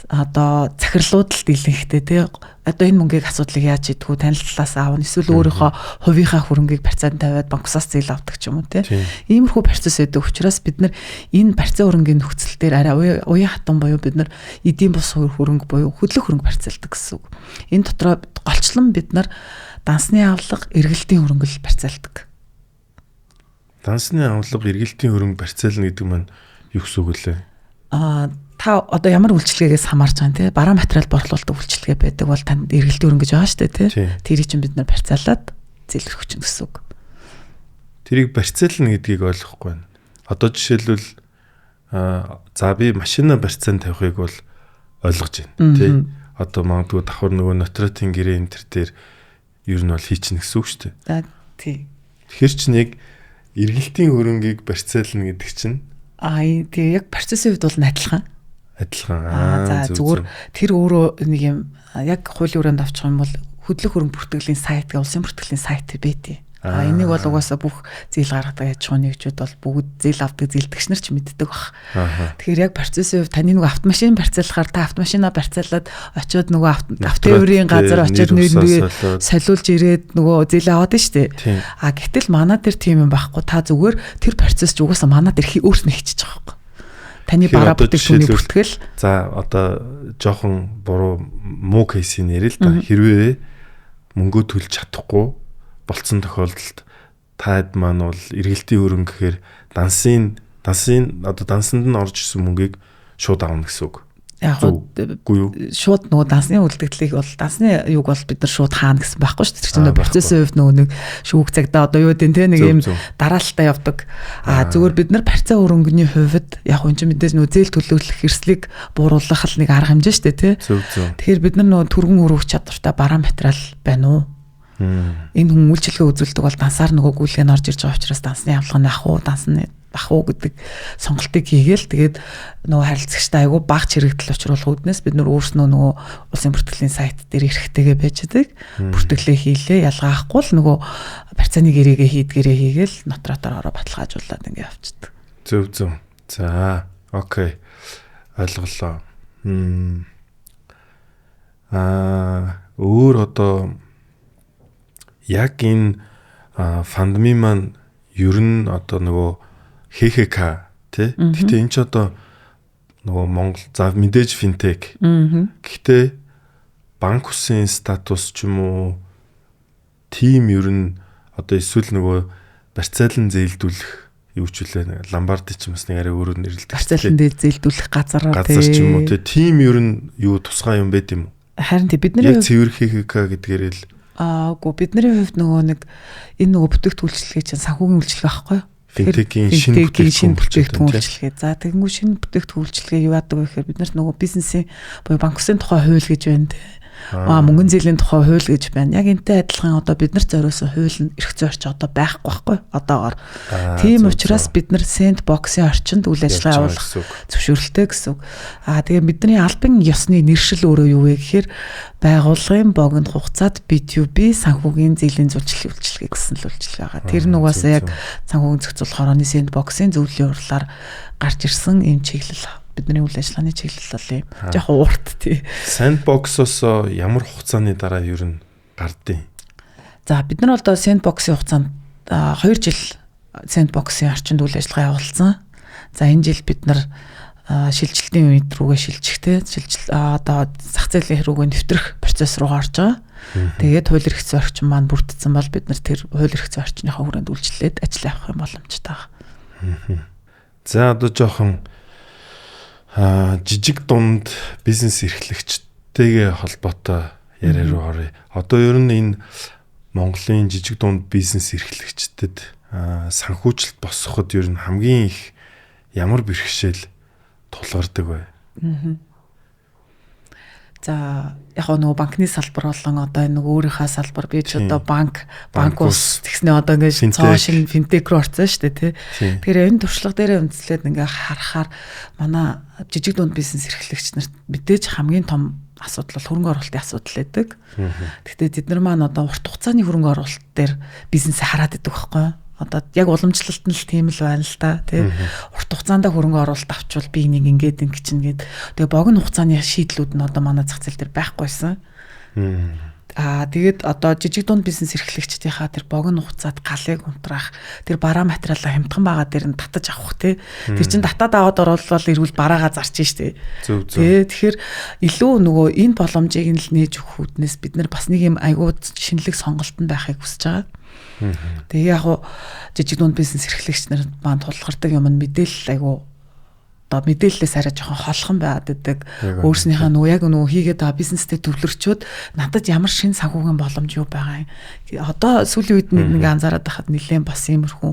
одоо захирлууд л дийлэнхтэй те одоо энэ мөнгийг асуудлыг яаж хийдгүү танил талаас аавна эсвэл өөрийнхөө хувийнхаа хөрөнгийг барьцаанд тавиад банкусаас зээл авдаг ч юм уу те. Иймэрхүү процесс байдаг учраас бид нар энэ барьцаа хөрөнгийн нөхцөл дээр арай уян хатан буюу бид нар эдийн бус хөрөнгө буюу хөдлөх хөрөнгө барьцаалдаг гэсэн үг. Энэ дотроо голчлон бид нар дансны авлага, эргэлтийн хөрөнгө барьцаалдаг. Дансны авлага, эргэлтийн хөрөнгө барьцаална гэдэг маань юу гэсэн үг лээ? Та одоо ямар үйлчлэгээс хамаарч байгаа нэ бараа материал борлуулдаг үйлчлэгээ байдаг бол танд эргэлтийн хөрөнгө гэж байгаа шүү дээ тий. Тэрийг чинь бид нар барьцаалаад зээл өгч гэсэн үг. Тэрийг барьцаална гэдгийг ойлгохгүй байна. Одоо жишээлбэл за би машина барьцаан тавихыг бол ойлгож байна. Тэ? Одоо магадгүй давхар нөгөө нотратын гэрээ энэ төр дээр ер нь бол хийчихнэ гэсэн үг шүү дээ. За тий. Тэгэхээр чинь яг эргэлтийн хөрөнгийг барьцаална гэдэг чинь тий яг процессын хувьд бол адилхан. За зүгээр тэр өөрөө нэг юм яг хуулийн өрөөнд авчих юм бол хөдлөх хөрөнгө бүртгэлийн сайт гэх улсын бүртгэлийн сайт байдیں۔ Энийг бол угаасаа бүх зээл гаргадаг аж ахуйн нэгжүүд бол бүгд зээл авдаг зээлдэгч нар ч мэддэг баг. Тэгэхээр яг процессын хувьд таны нөгөө автомашин барьцаалахаар та автомашинаа барьцаалаад очиод нөгөө автоэврийн газар очиод нэр солиулж ирээд нөгөө зээлээ аваад нь штэ. Гэтэл манай тэр тийм юм байхгүй. Та зүгээр тэр процесс ч угаасаа манай тэр өөрснөө хийчихэж байгаа байхгүй. Таны бараа бүтээгдэхүүний бүртгэл. За одоо жоохон буруу муу кейсийг нэрэл та хэрвээ мөнгө төлж чадахгүй болцсон тохиолдолд таад маань бол эргэлтийн хөрөнгө гэхээр дансанд нь орж исэн мөнгийг шууд авна гэсэн үг. Яг шууд нөгөө дансны үлдэгдлийг бол дансны юг бол бид нар шууд хаана гэсэн байхгүй шүү дээ. Тэр чинь процессын хувьд нөгөө нэг шүүх цагтаа одоо юу гэдэг те нэг юм дараалтаа явдаг. Зүгээр бид нар барьцаа хөрөнгөний хувьд яг энэ чинь мэдээж нөгөө зээл төлөвлөх эрсдлийг бууруулах л нэг арга хэмжээ шүү дээ те. Тэгэхээр бид нар нөгөө түргэн өргөх чадвартай бараа материал байна уу? Энэ хүн үйлчлэгээ үзүүлдэг бол дансаар нөгөө гүйлгээ нь орж ирж байгаа учраас дансны явуулгын ах уу гэдэг сонголтыг хийгээл тэгээд нөгөө харилцагчтай айгүй баг чирэгдэл учруулах үүднээс бид нар өөрснөө нөгөө улсын бүртгэлийн сайт дээр эрэхтэйгээ байждаг. Бүртгэлээ хийлээ ялгаахгүй л нөгөө барьцааны гэрээгээ хийдгэрээ хийгээл нотаратаар ороо баталгаажуулаад ингэ явчихдаг. Зөв. За окей. Ойлголоо. Өөр одоо яг энэ фандми маань ер нь одоо нөгөө ХХК тий. Гэхдээ энэ ч одоо нөгөө Монгол за мэдээж финтек. Гэхдээ банк усын статус ч юм уу тим ер нь одоо эсвэл нөгөө барьцаалан зээлдүүлэх юу ч үлээ ламбард ч юм бас нэг арай өөрөөр нэрлэдэг. Барьцаалан зээлдүүлэх газар ч юм уу тий. Тим ер нь юу тусгай юм байт юм уу? Харин тий бидний яг цэвэр ХХК гэдгээр л бидний хувьд нөгөө нэг энэ нөгөө бүтээгдэхүүлчлэгээ чинь санхүүгийн үйлчлэг байхгүй юу? Финтекийн шинэ бүтээгдэхүүн үйлчлэгээ. За тэгэнгүүт шинэ бүтээгдэхүүн үйлчлэгээ юу яадаг вэ гэхээр бид нарт нөгөө бизнесийн буюу банк усын тухай хууль гэж байна те. Мөнгөн зээлийн тухай хууль гэж байна. Яг энтэй адилхан одоо бид нарт зориулсан хууль нь эрх зүйн орчин одоо байхгүй байхгүй одоогоор. Тийм учраас бид нар сэндбоксын орчинд үйл ажиллагаа явуулах зөвшөөрлөлтэй гэсэн үг. Тэгээ бидний албан ёсны нэршил өөрөө юу вэ гэхээр байгууллагын богино хугацаанд B2B санхүүгийн зээлийн зөвлөлт үйлчилгээ гэсэн л үйлчилгээ байгаа. Тэр нь угаасаа яг санхүүгийн зохицуулах хорооны сэндбоксын зөвлөлийн урлаар гарч ирсэн юм чиглэл бидний үйл ажиллагааны чиглэл бол юм. Жохон урт тий. Sandbox-оос ямар хугацааны дараа ер нь гардыг? За бид нар одоо Sandbox-ийн хугацаанд 2 жил Sandbox-ийн орчинд үйл ажиллагаа явуулсан. За энэ жил бид нар шилжилтийн үед рүүгээ шилжихтэй одоо зах зээлийн рүүгээ нэвтрэх процесс руу орж байгаа. Тэгээд хууль эрх зүйн орчин маань бүрдсэн бол бид нар тэр хууль эрх зүйн орчныхаа хүрээнд үйлчлээд ажил авах юм боломжтой байна. За одоо жоохон жижиг дунд бизнес эрхлэгчтэйгээ холбоотой яриа руу оръё. Одоо ер нь энэ Монголын жижиг дунд бизнес эрхлэгчдэд санхүүжилт босгоход ер нь хамгийн их ямар бэрхшээл тулгардаг вэ? За яг нөгөө банкны салбар болон одоо энэ өөрийнхөө салбар би ч одоо банк ус тэгснэ одоо ингээд цоо шин финтек руу орсон шүү дээ тий. Тэгэхээр энэ туршлага дээр үндэслээд ингээд харахаар манай жижиг дунд бизнес эрхлэгч нарт мэдээж хамгийн том асуудал бол хөрөнгө оруулалтын асуудал байдаг. Гэхдээ тэд нар маань одоо урт хугацааны хөрөнгө оруулалт дээр бизнесээ хараад идэг байхгүй юу? Одоо яг уламжлалт нь л тийм л байна л да тий. Урт хугацаанд хөрөнгө оруулалт авчвал би нэг ингээд чинь гээд тэгээ богино хугацааны шийдлүүд нь одоо манай зах зээл дээр байхгүйсэн. Тэгээд одоо жижиг дунд бизнес эрхлэгчдийнхаа тэр богино хугацаанд галыг унтраах тэр бараа материалаа хямдхан байгаа дээр нь татаж авах тий. Тэр чин татаад аваад оруулбал эрүүл бараагаа зарчин штэ. Тэгэхээр илүү нөгөө энэ боломжийг нь л нээж өгөх үүднээс бид нар бас нэг юм айгуу шинэлэг сонголтод байхыг хүсэж байгаа. Тэгээ яг жижиг дунд бизнес эрхлэгч нар маань тулгардаг юм нь мэдээлэл айгу одоо мэдээлэлээс арай жоохон холхон байгаад байдаг. Өөрснийхөө нөгөө яг нөгөө хийгээд байгаа бизнестэй төвлөрчөөд надад ямар шин санхүүгийн боломж юу байгаа юм. Одоо сүүлийн үед нэг анзаараад байхад нэлээд бас иймэрхүү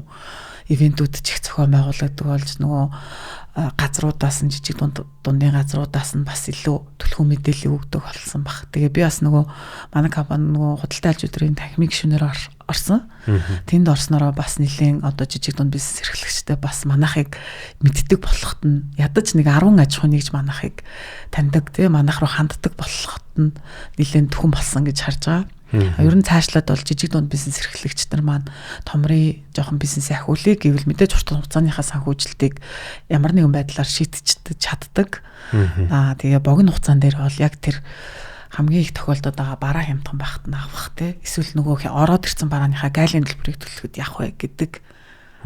ивентүүд ч их зохион байгуулагддаг болж нөгөө газруудаас нь жижиг дундын газруудаас нь бас илүү түлхүү мэдээлэл өгдөг болсон баг. Тэгээ би бас нөгөө манай компани нөгөө худалдаа аж ахуйн танхимын гишүүнээр орсон. Тэнд орсноороо бас нэлийн одоо жижиг дунд бизнес эрхлэгчтэй бас манайхыг мэддэг болоход нь ядаж нэг 10 аж ахуй нэгж манайхыг таньдаг тий манайх руу ханддаг болоход нь нэлийн түхэн болсон гэж харж байгаа. Ер нь цаашлаад бол жижиг дунд бизнес эрхлэгч нар маань томрын жоохон бизнесийн ахиулыг гэвэл мэдээж урт хугацааныхаа санхүүжилтийг ямар нэгэн байдлаар шийдэж чаддаг. Тэгээ богино хугацаан дээр бол яг тэр хамгийн их тохиолдод байгаа бараа хямдхан багт нь авах те эсвэл нөгөө ороод ирсэн барааныхаа гайлын төлбөрийг төлөхөд явах вэ гэдэг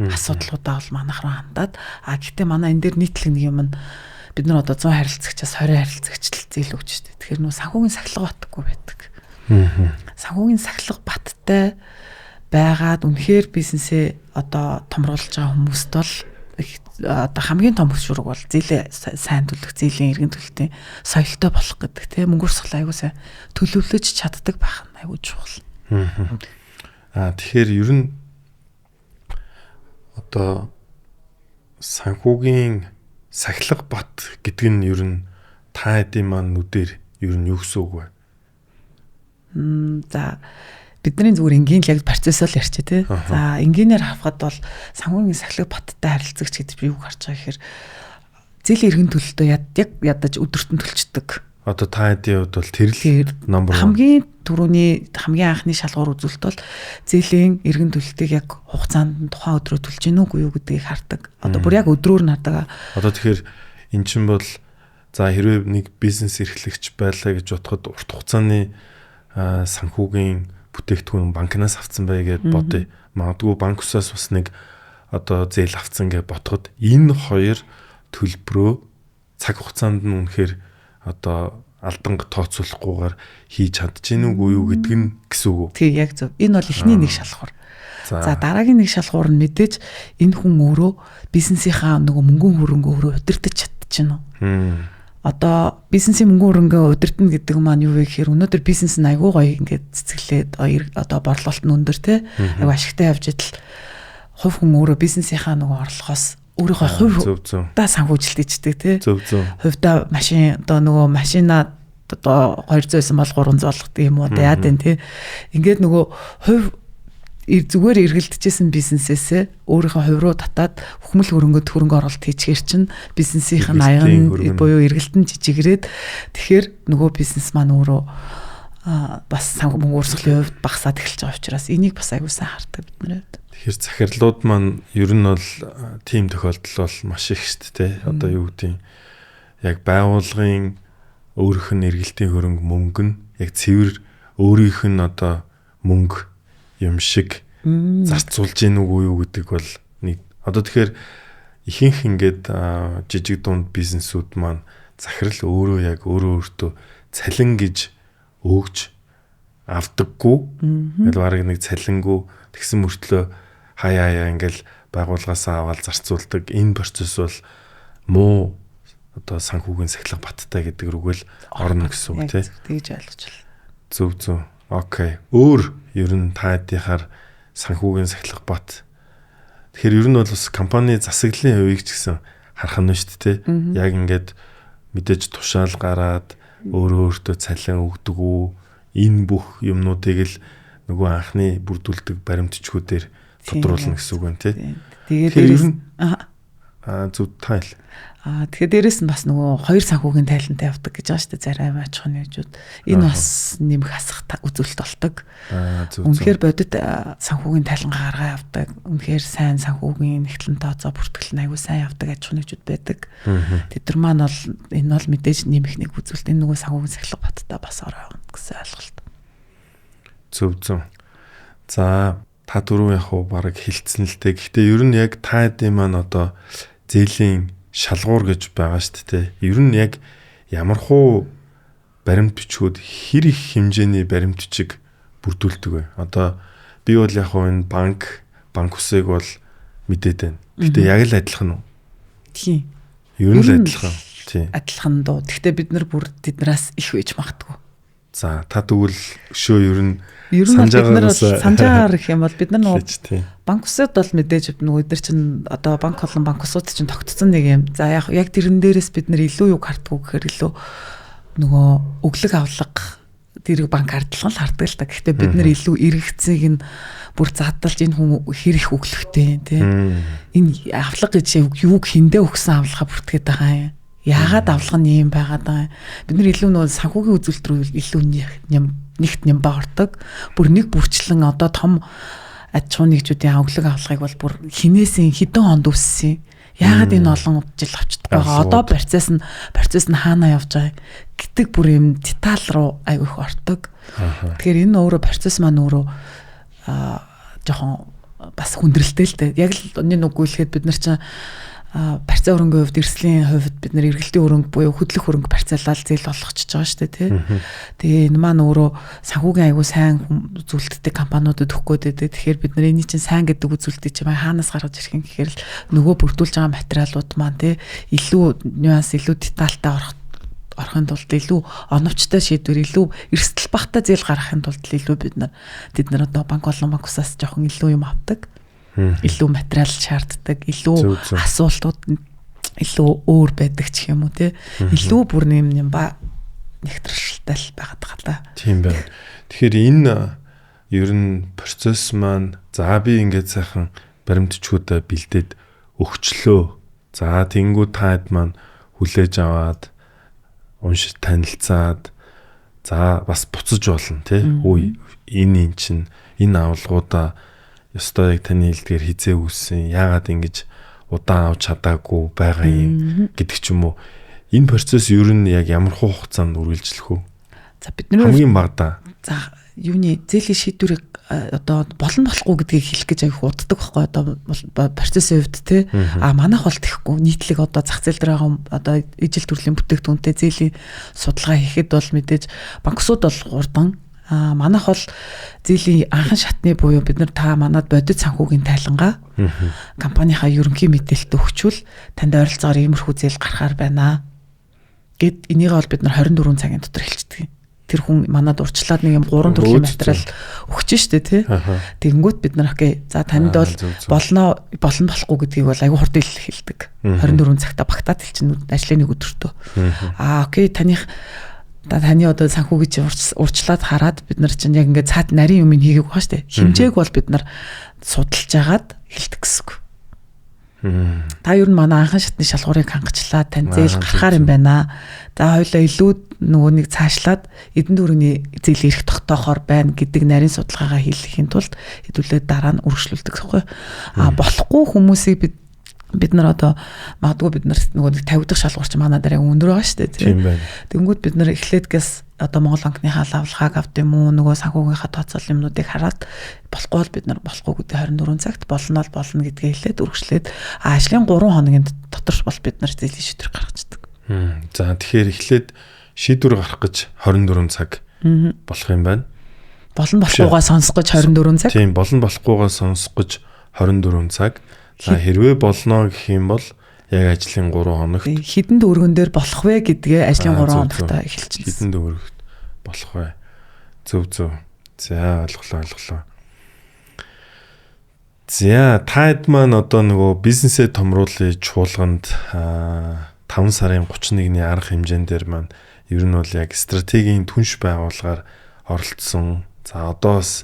асуудлуудаа бол манайх руу хандаад гэхдээ манай энэ дээр нийтлэг нэг юм нь бид нар одоо 100 харилцагчаас 20 харилцагчд зээл өгч штэ. Тэгэхээр нөгөө санхүүгийн сахилга батгүй байдаг. Санхүүгийн сахилга баттай байгаад үнэхээр бизнесээ одоо томруулж байгаа хүмүүст бол одоо хамгийн том хөшүүрэг бол зээлээ сайн төлөх, зээлийн иргэн төлөлтийн соёлтой болох гэдэг тийм мөнгө урсгал аягүй сайн төлөвлөж чаддаг байх нь аягүй чухал. Тэгэхээр ер нь одоо санхүүгийн сахилга бат гэдэг нь ер нь та хэдийн маань нүдээр ер нь юу гэсэн үг вэ? За бидний зүгээр энгийн л яг процессоо л ярьчих тий. За энгийнээр хавхад бол санхүүгийн сахилга баттай харилцагч гэдэг би юу гарч байгаа гэхээр зээлийн иргэн төлөлтөө яг ядаж өдөртөн төлцдөг. Одоо та хэдийн хувьд бол тэр л номер 1. Хамгийн түрүүний хамгийн анхны шалгуур үзүүлэлт бол зээлийн иргэн төлөлтийг яг хугацаанд тухайн өдрөө төлж гин үгүй юу гэдгийг хардаг. Одоо бүр яг өдрөөр нь хардаг. Одоо тэгэхээр эн чинь бол за хэрвээ нэг бизнес эрхлэгч байлаа гэж бодоход урт хугацааны санхүүгийн бүтээгдэхүүн банкнаас авцсан бай гэд бодъё. Магадгүй банк усаас бас нэг одоо зээл авцсан гэж бодоход энэ хоёр төлбөрөө цаг хугацаанд нь үнэхээр одоо алданг тооцоолохгүйгээр хийж чадчихэв үгүй юу гэдэг нь гэсэн үг. Тий, яг зөв. Энэ бол эхний нэг шалгуур. За дараагийн нэг шалгуур нь мэдээж энэ хүн өөрөө бизнесийнхаа нөгөө мөнгөн хөрөнгө өөрөө удирдах чадчихна уу? Одоо бизнесийн мөнгөн хөрөнгөө удирдна гэдэг маань юу вэ гэхээр өнөөдөр бизнес нь айгүй гоё ингээд цэцгэлээд одоо борлуулалт нь өндөр те айгүй ашигтай явж идэл хувь хүн өөрөө бизнесийнхаа нөгөө орлогоос өөрийнхөө хувь та санхүүжилт хийдэг те. Хувьдаа машин одоо нөгөө машинаа одоо 200 байсан бол 300 болгох юм уу яад вэ те. Ингээд нөгөө хувь зүгээр эргэлдэжсэн бизнесээсээ өөрийнхөө хувь руу татаад хөхмөл хөрөнгөд хөрөнгө оруулалт хийчихэр чинь бизнесийнх нь аян буюу эргэлтэн жижигрээд тэгэхээр нөгөө бизнес маань өөрөө бас мөнгө урсгалын хувьд багасаад эхэлж байгаа учраас энийг бас аягүй сайн хардаг бидний хувьд. Тэгэхээр захирлууд маань ер нь бол тийм тохиолдол бол маш их шүү дээ. Одоо юу гэдэг яг байгууллагын өөрийнх нь эргэлтийн хөрөнгө мөнгө нь яг цэвэр өөрийнх нь одоо мөнгө юм шиг зарцуулж гин үгүй юу гэдэг бол нэг одоо тэгэхээр ихэнх ингээд жижиг дунд бизнесүүд маань захирал өөрөө яг өөртөө цалин гэж өгж авдаггүй. Ингээл барыг нэг цалингүй тэгсэн мөртлөө хаяа ингээл байгууллагаасаа аваад зарцуулдаг. Энэ процесс бол муу одоо санхүүгийн сахилга баттай гэдэг рүүгэл орно гэсэн үг тийм. Тэгж ойлгож байна. Зөв. Окей. Өөр ер нь та хэдийнхаар санхүүгийн сахилга бат. Тэгэхээр ер нь бол бас компани засаглалын хувийг ч гэсэн харах нь шүү дээ. Яг ингээд мэдээж тушаал гараад өөртөө цалин өгдөг үү? Энэ бүх юмнуудыг л нөгөө анхны бүрдүүлдэг баримтчгүүдээр тодруулна гэсэн үг байна тий. Тэгээд зөв тайл. Тэгэхээр дээрэс нь бас нөгөө хоёр санхүүгийн тайлантай явдаг гэж байгаа шүү дээ зарим аж ахуйн нэгжүүд. Энэ бас нэмэх хасах үзүүлэлт болдог. Үнэхээр бодит санхүүгийн тайлангаа гаргаа явдаг. Үнэхээр сайн санхүүгийн нэгтлэн тооцоо бүртгэл нь аягүй сайн явдаг аж ахуйн нэгжүүд байдаг. Тэд нар маань бол энэ бол мэдээж нэмэх нэг үзүүлэлт. Энэ нөгөө санхүүгийн сахилга баттай бас ороо явна гэсэн ойлголт. Зөв. За та түрүү яг баг хэлцэн л дээ. Гэхдээ ер нь яг та хэдийн маань одоо зээлийн шалгуур гэж байгаа шүү дээ. Ер нь яг ямар хуу баримт бичгүүд хэр их хэмжээний баримт бичиг бүрдүүлдэг вэ? Одоо би бол яг энэ банк усыг бол мэдээд байна. Гэтэ яг л адилхан уу? Тийм. Ер нь адилхан. Тийм. Адилхан доо. Гэхдээ бид нар бүр тэднээс их байж магтгүй. За та тэгвэл өшөө ер нь санджаагаар гэх юм бол бид нар нөгөө банк усуд бол мэдээж нөгөө эдгээр чинь одоо банк болон банк усуд чинь тогтцсон нэг юм. За яг тэрэн дээрээс бид нар илүү юу хардгуу гэхээр илүү нөгөө өглөг авлага тэрийг банк хардлаган л хардаг л та. Гэхдээ бид нар илүү эргэцгийг нь бүр задлж энэ хүн хэрэг өглөхтэй тий. Энэ авлага гэж юуг хиндэ өгсөн авлага бүртгээд байгаа юм. Яагаад авлага нь юм байгаад байгаа юм. Бид нар илүү нөгөө санхүүгийн үзүүлэлт рүү илүү нэгт нямбаа ордог. Бүр нэг бүрчлэн одоо том аж ахуйн нэгжүүдийн өглөг авлагыг бол бүр хинээсийн хэдэн хонд үссэн. Яагаад энэ олон жил авчдаг байгаа. Одоо процесс нь хаанаа явж байгаа гэдэг бүр юм деталь руу айгүй их ортог. Тэгэхээр энэ өөрөө процесс маань өөрөө жоохон бас хүндрэлтэй л дээ. Яг л энэ үгүүлэхэд бид нар чинь парцаа хөрөнгөний хувьд эрслийн хувьд бид нар эргэлтийн хөрөнгө буюу хөдлөх хөрөнгө парцаалал зээл болгочихж байгаа шүү дээ тий. Тэгээ энэ маань өөрөө санхүүгийн аягүй сайн үзүүлэлттэй компаниудад өгөх гээд байдаг. Тэгэхээр бид нар эний чинь сайн гэдэг үзүүлэлтийг чинь хаанаас гаргаж ирэх юм гэхээр л нөгөө бүрдүүлж байгаа материалууд маань тий илүү нюанс илүү детальтай орохын тулд илүү оновчтой шийдвэр илүү эрсдэл багтаа зээл гаргахын тулд илүү бид нар одоо банк болон банк усаас жоохон илүү юм авдаг. Илүү материал шаарддаг, илүү асуултууд илүү өөр байдаг ч юм уу те. Илүү бүр юм ба нэгтрэлтэй л байгаад байгаа та. Тийм байна. Тэгэхээр энэ ер нь процесс маань за би ингээд сайхан баримтчгуудаа бэлдээд өгчлөө. За тэнгүү таад маань хүлээж аваад уншиж танилцаад за бас буцаж болно те. Үгүй энэ чинь энэ авалгуудаа ёстой яг таны хэлдгээр хизээ үүссэн яагаад ингэж удаан авч чадаагүй байгаа юм гэдэг ч юм уу. Энэ процесс ер нь яг ямар хугацаанд үргэлжлэх вэ? За бидний хамгийн багадаа. За юуны зээлийн шийдвэрийг одоо болон болохгүй гэдгийг хэлэх гэж аяг уддаг байхгүй одоо процессын хувьд те манайх бол тэхгүй нийтлэг одоо зах зээл дээр байгаа одоо ижил төрлийн бүтээгдэхүүнтэй зээлийн судалгаа хийхэд бол мэдээж банксууд бол хурдан манайх бол зээлийн анхан шатны буюу бид нар та манад бодит санхүүгийн тайлангаа компанийнхаа ерөнхий мэдээлэлд өгчүүл танд ойролцоогоор иймэрхүү зээл гарахаар байна гэд энийг бол бид нар 24 цагийн дотор хэлцдэг. Тэр хүн манад урьдчилаад нэг юм 3 төрлийн материал өгч штэ тий. Тэгэнгүүт бид нар окей за танд бол болно болохгүй гэдгийг бол аягүй хурд хэлдэг. 24 цагта багтаад хэлчихнэ ажлын нэг өдөртөө. Окей таны одоо санхүү гэж урьдчилаад хараад бид нар чинь яг ингээд цаад нарийн юм хийгээг байгаа штэ. Хэмжээг бол бид нар судалж агаад хэлдэг гэсэн үг. Та юу н манай анхан шатны шалгуурыг хангацлаа тань зээл гарахаар юм байна. За хоёлаа илүү нөгөө нэг цаашлаад эдэн дөрөвний зээл ирэх тогтоохоор байна гэдэг нарийн судалгаагаа хийхин тулд хэдүүлээ дараа нь үргэлжлүүлдэг гэхгүй. Болохгүй хүмүүсийг бид нар одоо магадгүй бид нар нөгөө 50 дахь шалгуур чи манай дараа өндөр байгаа шүү дээ тийм байна. Тэнгүүд бид нар эхлээдгээс одоо Монгол банкныхаа лавлахааг авд юм уу нөгөө санхүүгийнхаа тооцоол юмнуудыг хараад болохгүй бол бид нар болохгүй гэдэг 24 цагт болно гэдгээ хэлээд үргэлжлээд ажлын 3 хоногийн дотор бол бид нар зээлийн шийдвэр гаргацдаг. За тэгэхээр эхлээд шийдвэр гаргах гэж 24 цаг болох юм байна. Болон болохгүйгаа сонсох гэж 24 цаг. Тийм болон болохгүйгаа сонсох гэж 24 цаг. За хэрвээ болно гэх юм бол яг ажлын 3 хоногт хідэн дөргөн дээр болох вэ гэдгээ ажлын 3 хоногт эхэлчихсэн. Хідэн дөргөлт болох вэ? Зөв. За ойлголоо. За таад маань одоо нөгөө бизнесээ томруулах чуулганд 5 сарын 31-ний арга хэмжээн дээр маань ер нь бол яг стратегийн түнш байгуулгаар оролцсон. За одоос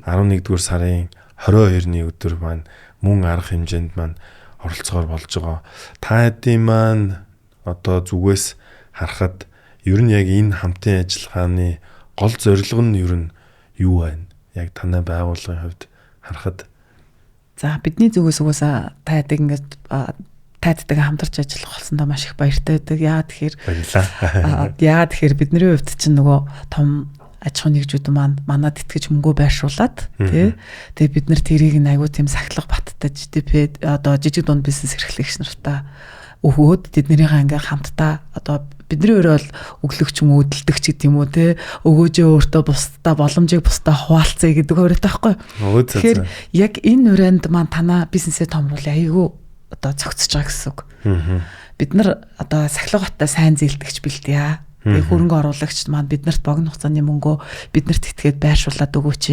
11-р сарын 22-ны өдөр маань мөн арга хэмжээнд маань оролцохоор болж байгаа. Та хэдийн маань одоо зүгээс харахад ер нь яг энэ хамтын ажиллагааны гол зорилго нь ер нь юу байна? Яг танай байгууллагын хувьд харахад. За бидний зүгээс угаасаа та хэдийг ингээд тайддаг хамтарч ажиллах болсондоо маш их баяртай байдаг. Яагаад тэгэхээр бидний хувьд чинь нөгөө том аж ахуйн нэгжүүд маань манад итгэж мөнгөө байршуулад тий. Тэгээ бид нар тэрийг айгүй тийм сахилга баттай GDP одоо жижиг дунд бизнес эрхлэгч нартаа өгөөд тэднэрийнхээ ингээ хамтдаа одоо бидний өөрөө бол өглөгч юм өдөлдөг ч гэдэг юм уу тий. Өгөөжөө өөртөө бусдаа боломжийг бусдаа хуваалцъя гэдэг хоёртой байхгүй. Тэгэхээр яг энэ нүрэнд маань танаа бизнесээ томруулъя айгүй одоо цогцож байгаа гэсэн үг. бид нар одоо сахилгатай сайн зээлдэгч бэлдээ. Тэгээ хөрөнгө оруулагч маань биднэрт богино хугацааны мөнгөө биднэрт итгээд байршуулад өгөөч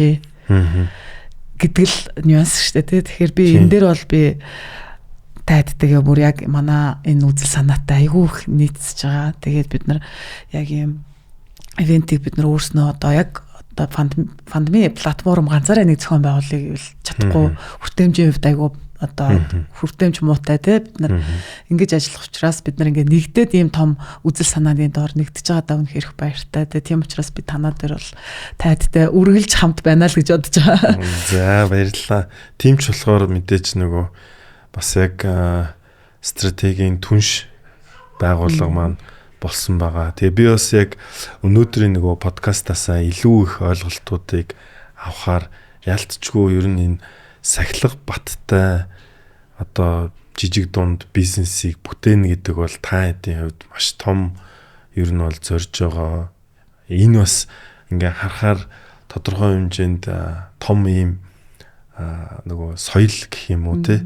гэдэг л нюанс шүү дээ. Тэгэхээр би энэ дээр бол би тайдтайгаа бүр яг манай энэ үзэл санаатай айгүй их нийцэж байгаа. Тэгээд бид нар яг юм ивентийг бид нар өөрснөө одоо яг одоо фандми платформ ганцаараа нэг зохион байгуулалтыг чадахгүй хүртээмжийн хувьд айгүй одоо хүртээмж муутай те бид нар ингэж ажиллах учраас бид нар ингээ нэгдээд ийм том үзэл санааны доор нэгдэж байгаа даа үнэхээр их баяртай. Тийм учраас би танаа дээр бол тайдтай үргэлж хамт байна л гэж бодож байгаа. За баярлалаа. Тийм ч болохоор мэдээч нөгөө бас яг стратегийн түнш байгууллага маань болсон байгаа. Тэгээ би бас яг өнөөдрийн нөгөө подкастаасаа илүү их ойлголтуудыг авахаар ялцчгүй ер нь энэ сахилга баттай одоо жижиг дунд бизнесийг бүтээнэ гэдэг бол та хэдийн хувьд маш том ер нь бол зорж байгаа. Энэ бас ингээ харахаар тодорхой хэмжээнд том ийм нөгөө соёл гэх юм уу те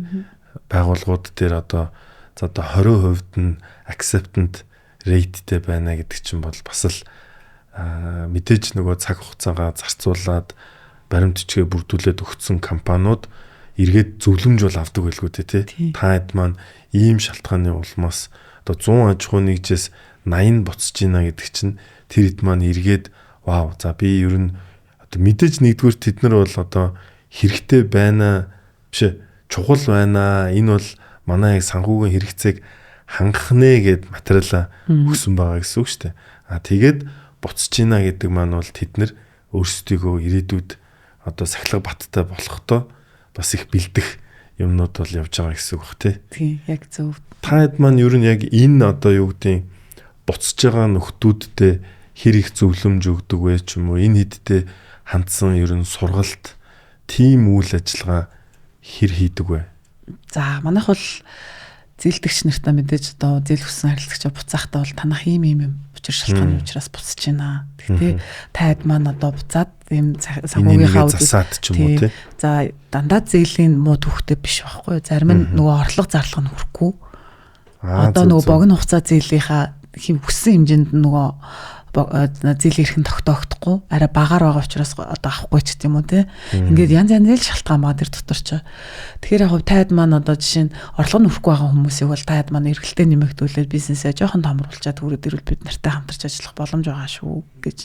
байгууллагууд дээр одоо 20% нь acceptance rateтэй байна гэдэг чинь бол бас л мэдээж нөгөө цаг хугацаагаа зарцуулаад баримтчгээ бүрдүүлээд өгсөн компаниуд эргээд зөвлөмж бол авдаг байлгүй тий. Та хэд маань ийм шалтгааны улмаас одоо 100 аж ахуй нэгжээс 80 буцаж гинэ гэдэг чинь тэр хэд маань эргээд вау за би ер нь одоо мэдээж нэгдүгээр тэд нар бол одоо хэрэгтэй байна биш чухал байна. Энэ бол манай санхүүгийн хэрэгцээг хангах нэ гэд материалаа өгсөн байгаа гэсэн үг шүү дээ. Тэгээд буцаж гинэ гэдэг маань бол тэд нар өөрсдийгөө ирээдүйд одоо сахилга баттай болохдоо бас их бэлдэх юмнууд бол явж байгаа гэсэн үг бах тий. Тийм яг зөв. Та хэд маань ер нь яг энэ одоо юу гэдэг буцаж байгаа нөхдүүддээ хэр их зөвлөмж өгдөг вэ ч юм уу энэ хэдтэй хандсан ер нь сургалт тийм үйл ажиллагаа хэр хийдэг вэ? За манайх бол зээлдэгч нартай мэдээж одоо зээл хүссэн харилцагчаа буцаахтаа бол танах ийм учир шалтгааны учраас буцаж байна. Гэхдээ тайд маань одоо буцаад ийм санхүүгийнхаа засаад ч юм уу тий. За дандаа зээлийн муу төвхтэй биш байхгүй. Зарим нь нөгөө орлого зарлага нь хүрэхгүй. Одоо нөгөө богино хугацаа зээлийнхаа хүссэн хэмжээнд нөгөө зээлийн эрхэн тогтоогдохгүй арай багаар байгаа учраас одоо авахгүй ч гэдэм үү те. Ингээд янз янзын шалтгаан маа тэр дотор ч. Тэгэхээр яг тайд маань одоо жишээ нь орлого нь өрөхгүй байгаа хүмүүсийг бол тайд маань эргэлтээ нэмэгдүүлээд бизнесээ жоохон томруулчаад түрүүд ирвэл бид нартай хамтарч ажиллах боломж байгаа шүү гэж.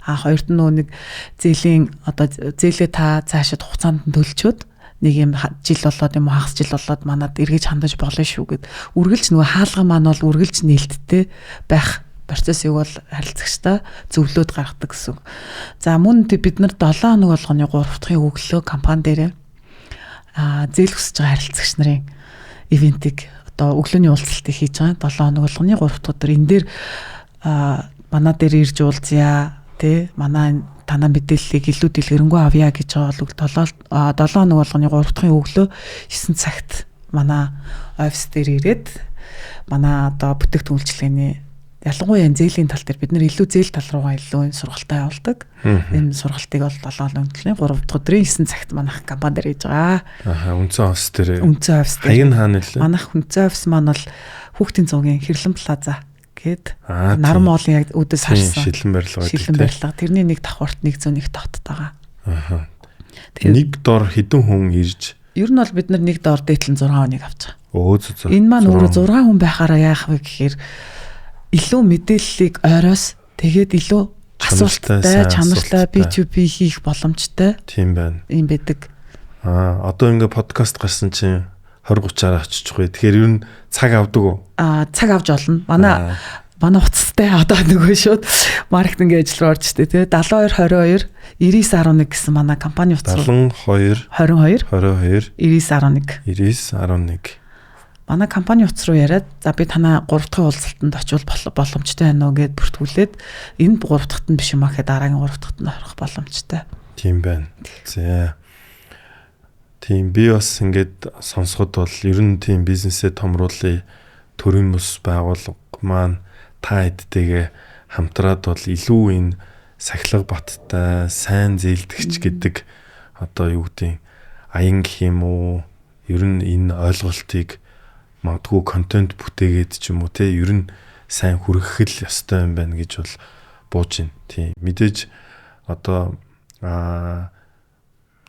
Хоёрт нь нөгөө нэг зээлийн одоо зээлээ та цаашид хугацаанд нь төлчөөд нэг юм жил болоод юм хагас жил болоод манад эргэж хандаж болно шүү гэд. Үргэлж нөгөө хаалга маань бол үргэлж нээлттэй байх процессыг бол харилцагчтай зөвлөд гаргадаг гэсэн. За мөн бид нар 7 хоног болгоны 3 дахь өглөө компани дээрээ зээл хүсэж байгаа харилцагч нарын ивентийг одоо өглөөний уулзалтыг хийж байгаа. 7 хоног болгоны 3 дахь өдөр энэ дээр манай дээр ирж уулзъя тий манай танаа мэдээллийг илүү дэлгэрэнгүй авъя гэж байгаа бол 7 хоног болгоны 3 дахь өглөө 9 цагт манай офис дээр ирээд манай одоо бүтээгдэхүүн үйлчилгээний ялангуяа зээлийн тал дээр бид нэр илүү зээл тал руугаа илүү энэ сургалтаа явуулдаг. Энэ сургалтыг бол 7 өдрийн 3 дахь өдрийн 9 цагт манайх компани дээр хийж байгаа. Үндсэн офис дээр. Үндсэн офис дээр. Хаяг хаана нэлээ? Манайх үндсэн офис маань бол Хүүхдийн цугийн Хэрлэн плаза гээд Наран моолын яг өдөс харсан. Шилэн барилга гэдэг. Шилэн барилга. Тэрний нэг давхурт 101 тогтод байгаа. Нэг дор хэдэн хүн ирж? Ер нь бол бид нар нэг дор дээдлэн 6 хүнийг авч байгаа. Энэ маань өөрөө 6 хүн байхаараа яах вэ гэхээр илүү мэдээллийг ойроос тэгээд илүү асуулттай, чанартай B2B хийх боломжтой. Тийм байна. Ийм байдаг. Одоо ингээ подкаст гарсан чинь 20-30-аар очиж байгаа. Тэгэхээр ер нь цаг авдаг уу? Цаг авч олно. Манай уцтай одоо нөгөө шууд маркетинг ажил руу орж штэ тий 72 22 9911 гэсэн манай компани утас руу 22 9911 манай компани утас руу яриад за би танаа 3 дахь уулзалтанд очивол боломжтой байна уу гэд бүртгүүлээд энэ 3 дахьт нь биш юм аа гэхэд дараагийн 3 дахьт нь орох боломжтой. Тийм байна. За. Тийм би бас ингээд сонсоход бол ер нь тийм бизнесээ томруулъя төрийн бус байгууллага маань та хэдтэйгээ хамтраад бол илүү энэ сахилга баттай сайн зээлдэгч гэдэг одоо юу гэдэг аян гэх юм уу ер нь энэ ойлголтыг магадгүй контент бүтээгээд ч юм уу те ер нь сайн хүргэх л ёстой юм байна гэж бол бууж байна. Тийм. Мэдээж одоо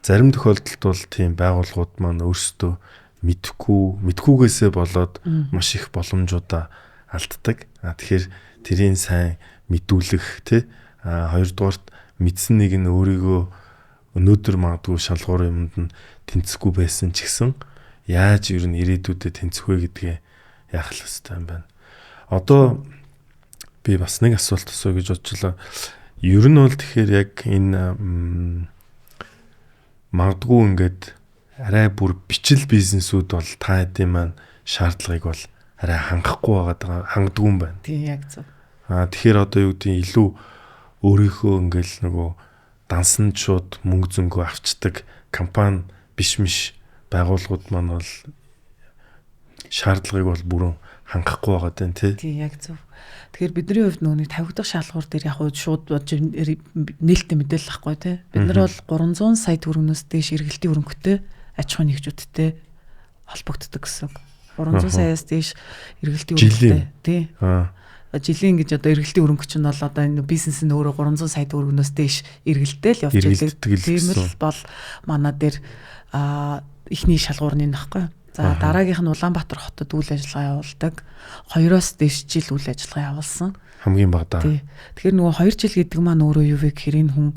зарим тохиолдолд бол тийм байгууллагууд маань өөрсдөө мэдхгүйгээсээ болоод маш их боломжуудаа алддаг. Тэгэхээр тэрийг сайн мэдүүлэх те хоёрдугаарт мэдсэн нэг нь өөрийгөө өнөөдөр магадгүй шалгуур юмд нь тэнцэхгүй байсан ч гэсэн яаж ер нь ирээдүйдээ тэнцэх вэ гэдгээ яах л хэвээр юм байна. Одоо би бас нэг асуулт асуу гэж бодлоо. Ер нь бол тэгэхээр яг энэ магадгүй ингээд арай бүр бичил бизнесүүд бол та хэдийн маань шаардлагыг бол арай хангахгүй хангадгүй юм байна. Тийм яг зөв. Тэгэхээр одоо юу гэдэг илүү өөрийнхөө ингээл нөгөө дансанд шууд мөнгө зөнгөө авчдаг компани биш байгууллагууд маань бол шаардлагыг бол бүрэн хангахгүй байгаа даа тий. Тийм яг зөв. Тэгэхээр бидний хувьд нөгөө тавигдах шалгуур дээр яг шууд нээлттэй мэдээлэл ахгүй тий. Бид нар бол 300 сая төгрөгнөөс дээш эргэлтийн өрөнгөтэй аж ахуй нэгжүүдтэй холбогддог гэсэн. 300 саяас дээш эргэлтийн өрөнгөтэй тий. Жилийн гэж одоо эргэлтийн өрөнгө чинь бол одоо энэ бизнес нь өөрөө 300 сая төгрөгнөөс дээш эргэлттэй л явж байгаа. Тийм л бол манай дээр эхний шалгуурны нөхгүй. За дараагийнх нь Улаанбаатар хотод үйл ажиллагаа явуулдаг. 2-оос дээш жил үйл ажиллагаа явуулсан. Хамгийн бага. Тэгэхээр нөгөө 2 жил гэдэг маань өөрөө юу вэ гэхээр энэ хүн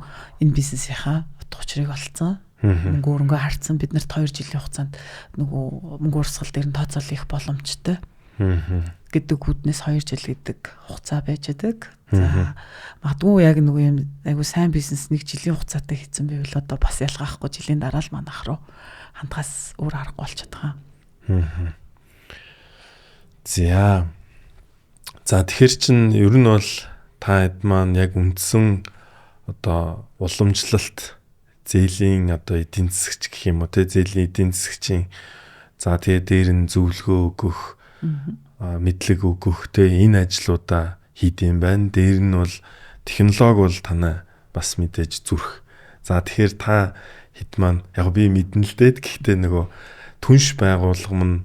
энэ бизнесийнхаа утга учирыг олцсон. Мөнгө өрөнгөө харцсан. Бид нарт 2 жилийн хугацаанд нөгөө мөнгө урсгал дээр нь тооцоол их боломжтой. Гэдэг хүднээс 2 жил гэдэг хугацаа байж байдаг. За магадгүй яг нөгөө юм айгу сайн бизнес 1 жилийн хугацаатай хийсэн байвал одоо бас ялгаахгүй жилийн дараа л манайх руу хандгаас өөр арга болчиход байгаа. За тэгэхээр чин ер нь бол та хэд маань яг үндсэн одоо уламжлалт зээлийн одоо эдийн засагч гэх юм уу те зээлийн эдийн засагчийн за тэгээ дээр нь зөвлөгөө өгөх мэдлэг өгөх те энэ ажлуудаа хийдэм байна. Дээр нь бол технологи бол танаа бас мэдээж зүрх. За тэгэхээр та хэд маань яг би мэднэ л дээ. Гэхдээ нөгөө түнш байгууллага мань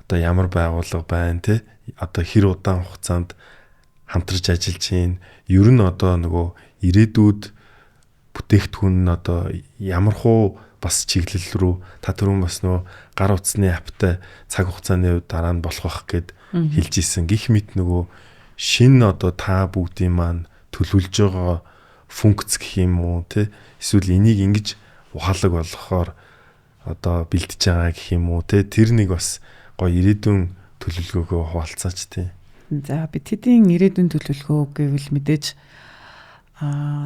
одоо ямар байгууллага байна те одоо хэр удаан хугацаанд хамтарч ажиллаж байна. Ер нь одоо нөгөө ирээдүйд бүтээгдэхүүн нь одоо ямар хуу бас чиглэл рүү та түрүүн бас нөгөө гар утасны аптай цаг хугацааны үед дараа нь болох бах гэд хэлж исэн. Гэх мэт нөгөө шинэ одоо та бүгдийн маань төлөвлөж байгаа функц гэх юм уу те эсвэл энийг ингэж ухаалаг болгохоор одоо бэлтэж байгаа гэх юм уу те тэр нэг бас гоё ирээдүйн төлөвлөгөөгөө хуваалцаач тий. За бид хэдийн ирээдүйн төлөвлөгөө гэвэл мэдээж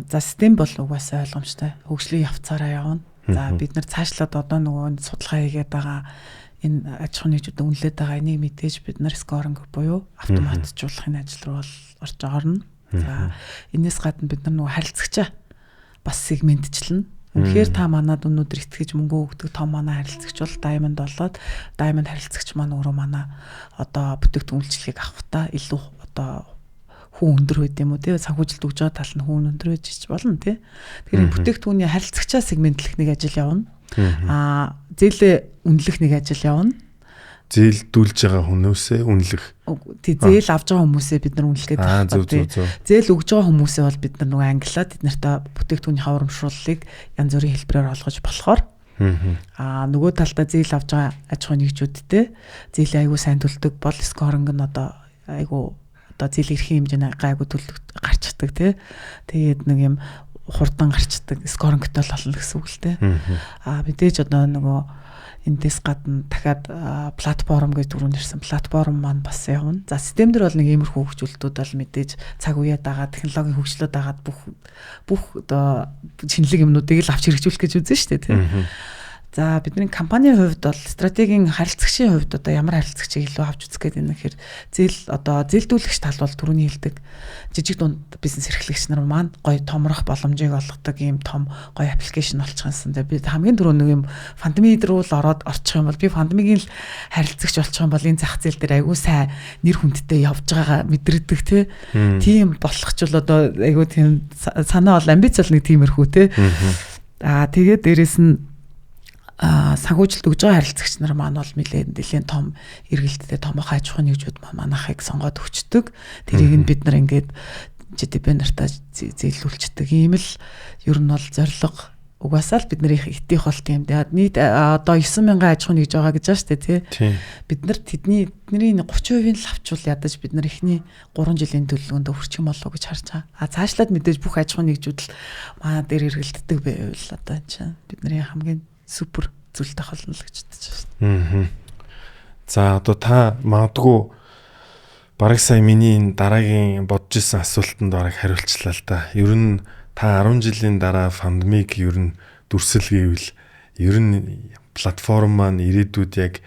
за систем бол угаасаа ойлгомжтой. Хөгжлийн явцаараа явна. За бид нар цаашлаад одоо нөгөө судалгаа хийгээд байгаа энэ аж ахуй нэгжүүд үнэлээд байгаа энийг мэдээж бид нар скоринг буюу автоматжуулахын ажил руу бол орж орно. За энэс гадна бид нар нөгөө харилцагчаа бас сегментчлэн. Үнэхээр та манад өнөөдөр итгэж мөнгө өгдөг том манай харилцагч бол Diamond болоод Diamond харилцагч маань өөрөө манай одоо бүтээгдэхүүн үйлчлэгийг авахтаа илүү одоо хүн өндөр байд юм уу тий санхүүжилт өгж байгаа тал нь хүн өндөр байж ч болно тий. Тэгэхээр бүтээгдэхүүний харилцагчаа сегментлэх нэг ажил явна. Зээлээ үнэлэх нэг ажил явна. Зээлдүүлж байгаа хүмүүсээ үнэлэх. Тий зээл авж байгаа хүмүүсээ бид нар үнэлгээд байна. Зээл өгж байгаа хүмүүсээ бол бид нар нөгөө англиад бид нартай бүтээгдэхүүний хаврамшрууллыг янз бүрийн хэлбэрээр олгож болохоор нөгөө талдаа зээл авж байгаа аж ахуй нэгжүүдтэй зээлийн аягүй сайн төлдөг бол скоринг нь одоо аягүй одоо зээлийн эрхийн хэмжээний гайгүй төлдөг гарчдаг тий. Тэгээд нэг юм хурдан гарчдаг скорингтэй л болно гэсэн үг л тий. Мэдээж одоо нөгөө эндээс гадна дахиад платформ гэж түрүүнд ирсэн платформ маань бас явна. За систем дээр бол нэг иймэрхүү хөгжүүлэлтүүд бол мэдээж цаг үеэд байгаа технологийн хөгжлөд байгаад бүх одоо шинэлэг юмнуудыг л авч хэрэгжүүлэх гэж үзэн шүү дээ тийм. За бидний компанийн хувьд бол стратегийн харилцагчийн хувьд одоо ямар харилцагчийг илүү авч үзэх гээд байна гэхээр зээлдүүлэгч тал бол түрүүний хэлдэг жижиг дунд бизнес эрхлэгч нар маань гоё томрох боломжийг олгодог ийм том гоё аппликейшн болчихсон. Би хамгийн түрүү нэг юм фандемид руу л орчих юм бол би фандемигийн л харилцагч болчих юм бол энэ зах зээл дээр аягүй сайн нэр хүндтэй явж байгаагаа мэдэрдэг тийм болох ч бол одоо аягүй тийм санаа бол амбиц бол нэг тиймэрхүү тэгээд дээрэс нь санхүүжилт өгж байгаа харилцагч нар маань бол нэлээд том эргэлттэй томоохон аж ахуйн нэгжүүд манайхыг сонгоод өгчдөг. Тэрийг нь бид нар ингээд ЖДБ нартаа зээлүүлцдэг. Ийм л ер нь бол зорилго угаасаа л бид нарыг итэх болт юм. Тэгээд нийт одоо 9,000 аж ахуйн нэгж байгаа гэж байна шүү дээ тий. Бид нар тэдний 30% л авчвал ядаж бид нар ихний 3 жилийн төлөвлөгөөнд хүрчих юм болов уу гэж харж байгаа. Цаашлаад мэдээж бүх аж ахуйн нэгжүүд л манай дээр эргэлддэг байвал одоо энэ чинь бидний хамгийн супер зүйлтэй холно л гэж бодож байна. За одоо та магадгүй бараг сая миний дараагийн бодож исэн асуултанд бараг хариулчлаа л да. Ер нь та 10 жилийн дараа пандемик ер нь дүрсэл гэвэл ер нь платформ маань ирээдүйд яг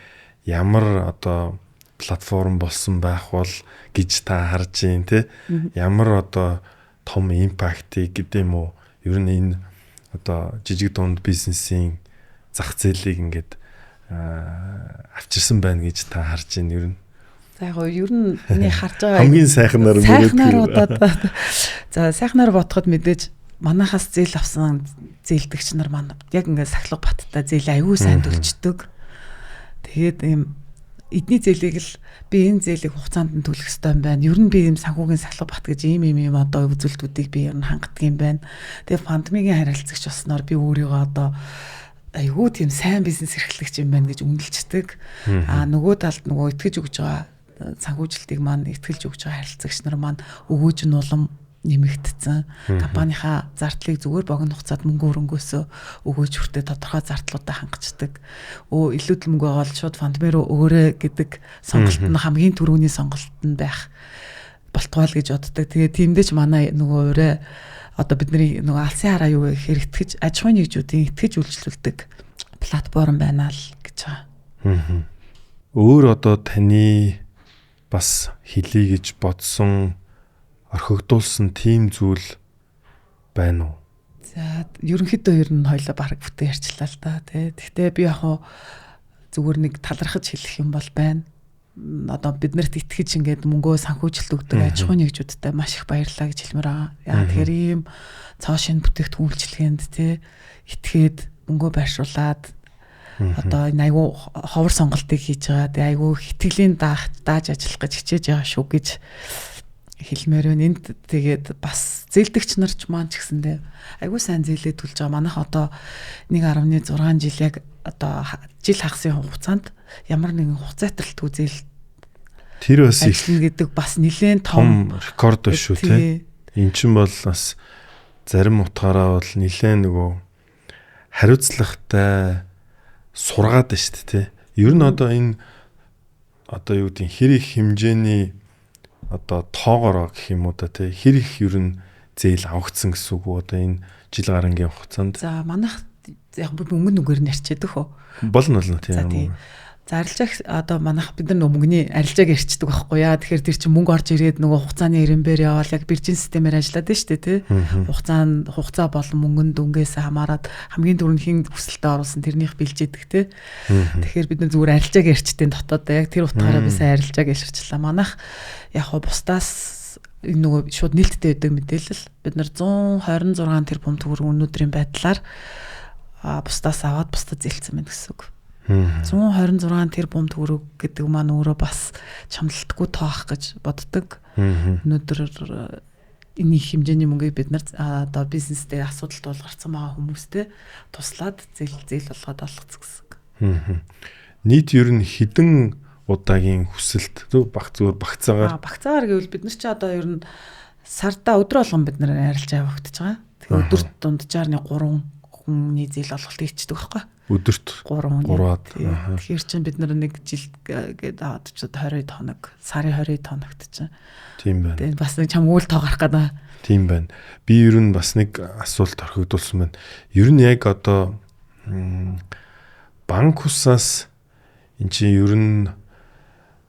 ямар одоо платформ болсон байх бол гэж та харж байна те. Ямар одоо том импактыг гэдэг юм уу? Ер нь энэ одоо жижиг дунд бизнесийн зах зээлийг ингээд авчирсан байна гэж та харж байна ер нь. За яг ер нь миний харж байгаа хамгийн сайхнаар сайхнаар бодоход мэдээж манахаас зээл авсан зээлдэгч нар маань яг ингээд сахлах баттай зээл аюу сайн төлждөг. Тэгээд ийм эдний зээлийг л би энэ зээлийг хугацаанд нь төлөх ёстой юм байна. Ер нь би ийм санхүүгийн сахлах бат гэж ийм одоо үзүүлэлтүүдийг би ер нь хангадаг юм байна. Тэгээд пандемигийн харилцагч болсноор би өөрийгөө одоо айгүй тийм сайн бизнес эрхлэгч юм байна гэж үнэлждэг. Нөгөө талд нөгөө итгэж өгж байгаа санхүүжилтийг маань итгэж өгж байгаа харилцагч нар маань өгөөж нь улам нэмэгдсэн. Компанийнхаа зардлыг зүгээр богино хугацаанд мөнгө өрөнгөөсөө өгөөж хүртээ тодорхой зардлуудаа хангацдаг. Илүүдл мөнгө байгаа бол шууд фонд руу өгөөрэй гэдэг сонголт нь хамгийн түрүүний сонголт нь байх болтугай гэж боддог. Тэгээ тиймдээ ч манай нөгөө өөрөө одоо бидний нөгөө алсын хараа юу гэхээр итгэж аж ахуйн нэгжүүдийн итгэж үйлчлүүлдэг платформ байна л гэж байгаа. Өөр одоо таны бас хэлье гэж бодсон орхигдуулсан тийм зүйл байна уу? За ерөнхийдөө ер нь хоёлоо бараг бүтэн ярьчлаа л да тий. Гэхдээ би яг зүгээр нэг талархаж хэлэх юм бол байна. Одоо биднэрт итгэж ингээд мөнгөө санхүүжилт өгдөг аж ахуйн нэгжүүдтэй маш их баярлалаа гэж хэлмээр байгаа. Яа тэгэхээр ийм цоо шин бүтээгдэхүүн үйлчилгээнд тий итгээд мөнгөө байршуулад одоо энэ айгүй ховор сонголтыг хийж байгаа. Тэгээ айгүй итгэлийн дааж ажиллах гэж хичээж байгаа шүү гэж хэлмээр байна. Энд тэгээд бас зээлдэгч нар ч маань ч гэсэндээ айгүй сайн зээлээ төлж байгаа. Манайх одоо 1.6 жил яг одоо жил хагасын хугацаанд ямар нэгэн хугацааталтгүй зээл тэр бас их гэдэг бас нэлээд том рекорд биш үү те. Эн чинь бол бас зарим утгаараа бол нэлээд нөгөө хариуцлагатай сургаад байна шүү дээ те. Ер нь одоо энэ одоо юу гэдэг хэр их хэмжээний одоо тоогоороо гэх юм уу да те хэр их ер нь зээл авагдсан гэсэн үг одоо энэ жил гарангийн хугацаанд. За манайх яг мөнгө нүгээр нь арчдаг хөө. Болно тийм. За арилжааг одоо манайх бид нар мөнгөний арилжааг ярьчдаг байхгүй яа. Тэгэхээр тэр чинь мөнгө орж ирээд нөгөө хугацааны ирэмбэр яваал яг биржийн системээр ажиллаад байна шүү дээ тий. Хугацаа болон мөнгөнд дүнгээс хамаарат хамгийн түрүүнд хин хүсэлтэд оруулсан тэрнийх бэлжээдэг тий. Тэгэхээр бид нар зүгээр арилжааг ярьчдیں۔ Дотоод яг тэр утгаараа би сайн арилжааг ярьчлаа. Манайх яг бусдаас нөгөө шууд нээлттэй байдаг мэдээлэл бид нар 126 тэрбум төгрөг өнөөдрийн байдлаар бусдаас аваад бусдад зээлцсэн байна гэсэн үг. 126 тэрбум төгрөг гэдэг маань өөрөө бас чамлалтгүй тоох гэж боддог. Өнөөдөр энэ их хэмжээний мөнгийг бид нар одоо бизнестэй асуудалд бол гарцсан байгаа хүмүүстэй туслаад зээл болгоод олгоц гэсэн. Нийт ер нь хэдэн удаагийн хүсэлт зүгээр багцаагаар багцаагаар гэвэл бид нар ч одоо ер нь сарда өдөр болгон бид нар арилжаа явагдаж байгаа. Тэгээ өдөрт дунджаар 3 хүний зээл олголт хийчихдэг байхгүй. Өдөрт 3-аад. Тэгэхээр чинь бид нар нэг жил гээд аваад ч 20 тоног, сарын 20 тоногт чинь. Тийм байна. Тэгээ бас нэг чам үйл тоо гарах гэдэг. Тийм байна. Би ер нь бас нэг асуулт орхигдуулсан байна. Ер нь яг одоо банк усаас эн чинь ер нь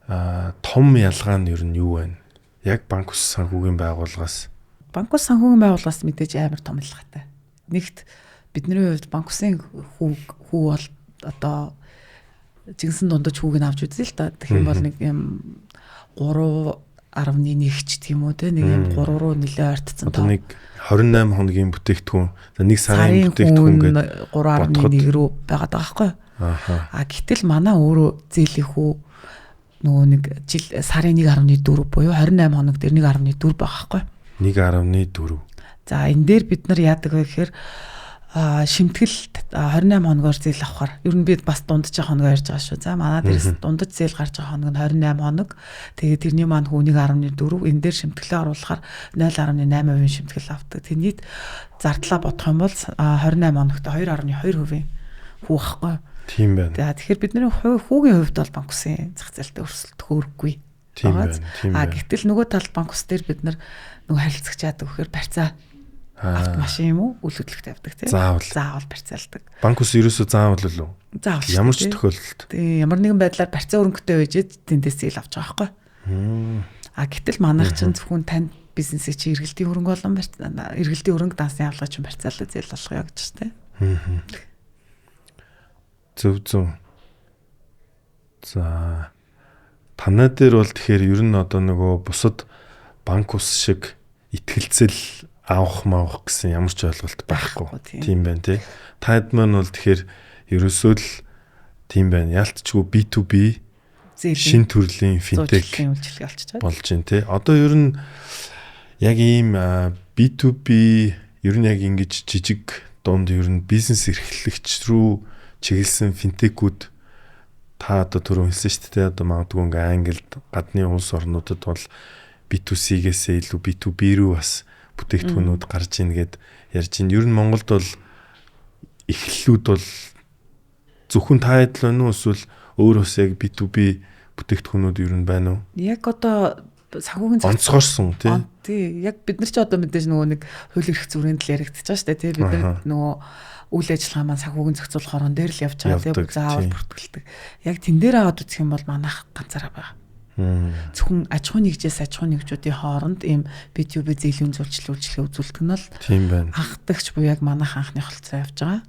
том ялгаа нь ер нь юу вэ? Яг банк ус санхүүгийн байгууллагаас. Банк ус санхүүгийн байгууллагаас мэдээж амар том ялгаатай. Нэгт бидний хувьд банк усын хүү бол одоо жигсэн дундаж хүүг нь авч үзье л та. Тэгэх юм бол нэг юм 3 1.1 ч тийм үү те нэг юм 3 руу нэлээ ойртсон. Одоо нэг 28 хоногийн бүтээгдэхүүн нэг сарын бүтээгдэхүүн гэдэг 3.1 рүү байгаад байгаа байхгүй. Гэтэл манай өөрөө зээлийнхүү нөгөө нэг жил сарын 1.4 буюу 28 хоног дээр 1.4 байгаа байхгүй. 1.4. За энэ дээр бид нар яадаг вэ гэхээр шимтгэл 28 хоногоор зээл авахаар ер нь би бас дундаж хоногоо ярьж байгаа шүү. За манай дээрс дундаж зээл гарч байгаа хоног нь 28 хоног. Тэгээд тэрний маань хүү 1.4 энэ дээр шимтгэлээ оруулахаар 0.8% шимтгэл авдаг. Тэнийг зардлаа бодох юм бол 28 хоногт 2.2% хүү байхгүй. Тийм байна. За тэгэхээр бидний хүүгийн хувьд бол банк усын зах зээлтэй өрсөлдөх хөрөхгүй. Тийм байна. Гэтэл нөгөө талд банк ус дээр бид нар нөгөө харилцагч яадаг гэхээр барьцаа автомашин юм уу үйл хөдлөлт явдаг тийм заавал барьцаалдаг. Банк ус ерөөсөө заавал л үү? Заавал. Ямар ч тохиолдолд. Тийм ямар нэгэн байдлаар барьцаа өрөнгөтэй байжээд тэндээс зээл авч байгаа байхгүй. Гэтэл манайх чинь зөвхөн танд бизнесээ чи эргэлтийн хөрөнгө болон эргэлтийн хөрөнгө дансын авалгаа чинь барьцаалаад зээл болгоё гэж тийм. Зөв. За танай дээр бол тэгэхээр ер нь одоо нөгөө бусад банк ус шиг итгэлцэл авах гэсэн ямар ч ойлголт байхгүй. Тийм байна тий. Таад маань бол тэгэхээр ерөөсөө л тийм байна. Яалтчгүй B2B шин төрлийн финтек болж байна тий. Одоо ер нь яг ийм B2B ер нь яг ингэж жижиг дунд ер нь бизнес эрхлэгч рүү чиглэсэн финтекүүд та одоо түрүү хэлсэн шүү дээ. Одоо магадгүй ингээ Англид гадны улс орнуудад бол B2C-гээсээ илүү B2B рүү бас бүтээгдэхүүнүүд гарч ийн гэд ярьж байна. Ер нь Монголд бол эхлэлүүд бол зөвхөн та хэд л байна уу эсвэл өөрөөс яг B2B бүтээгдэхүүнүүд ер нь байна уу? Яг одоо санхүүгийн онцгойрсон тий. Яг бид нар ч одоо мэдээж нөгөө нэг хууль эрх зүйн тал яригдчихэж байгаа шүү дээ тий. Бид нар нөгөө үйл ажиллагаа маань санхүүгийн зохицуулах орон дээр л явж байгаа тий. Заавал бүртгэлдэг. Яг тэн дээр аваад үзэх юм бол манайх ганцаараа байгаа. Зөвхөн аж ахуйн нэгжээс аж ахуйн нэгжүүдийн хооронд ийм B2B зээлийн үйлчлэгээ үзүүлдэг нь бол тийм байна. Анхдагч буюу яг манайх анхны холцоо явж байгаа.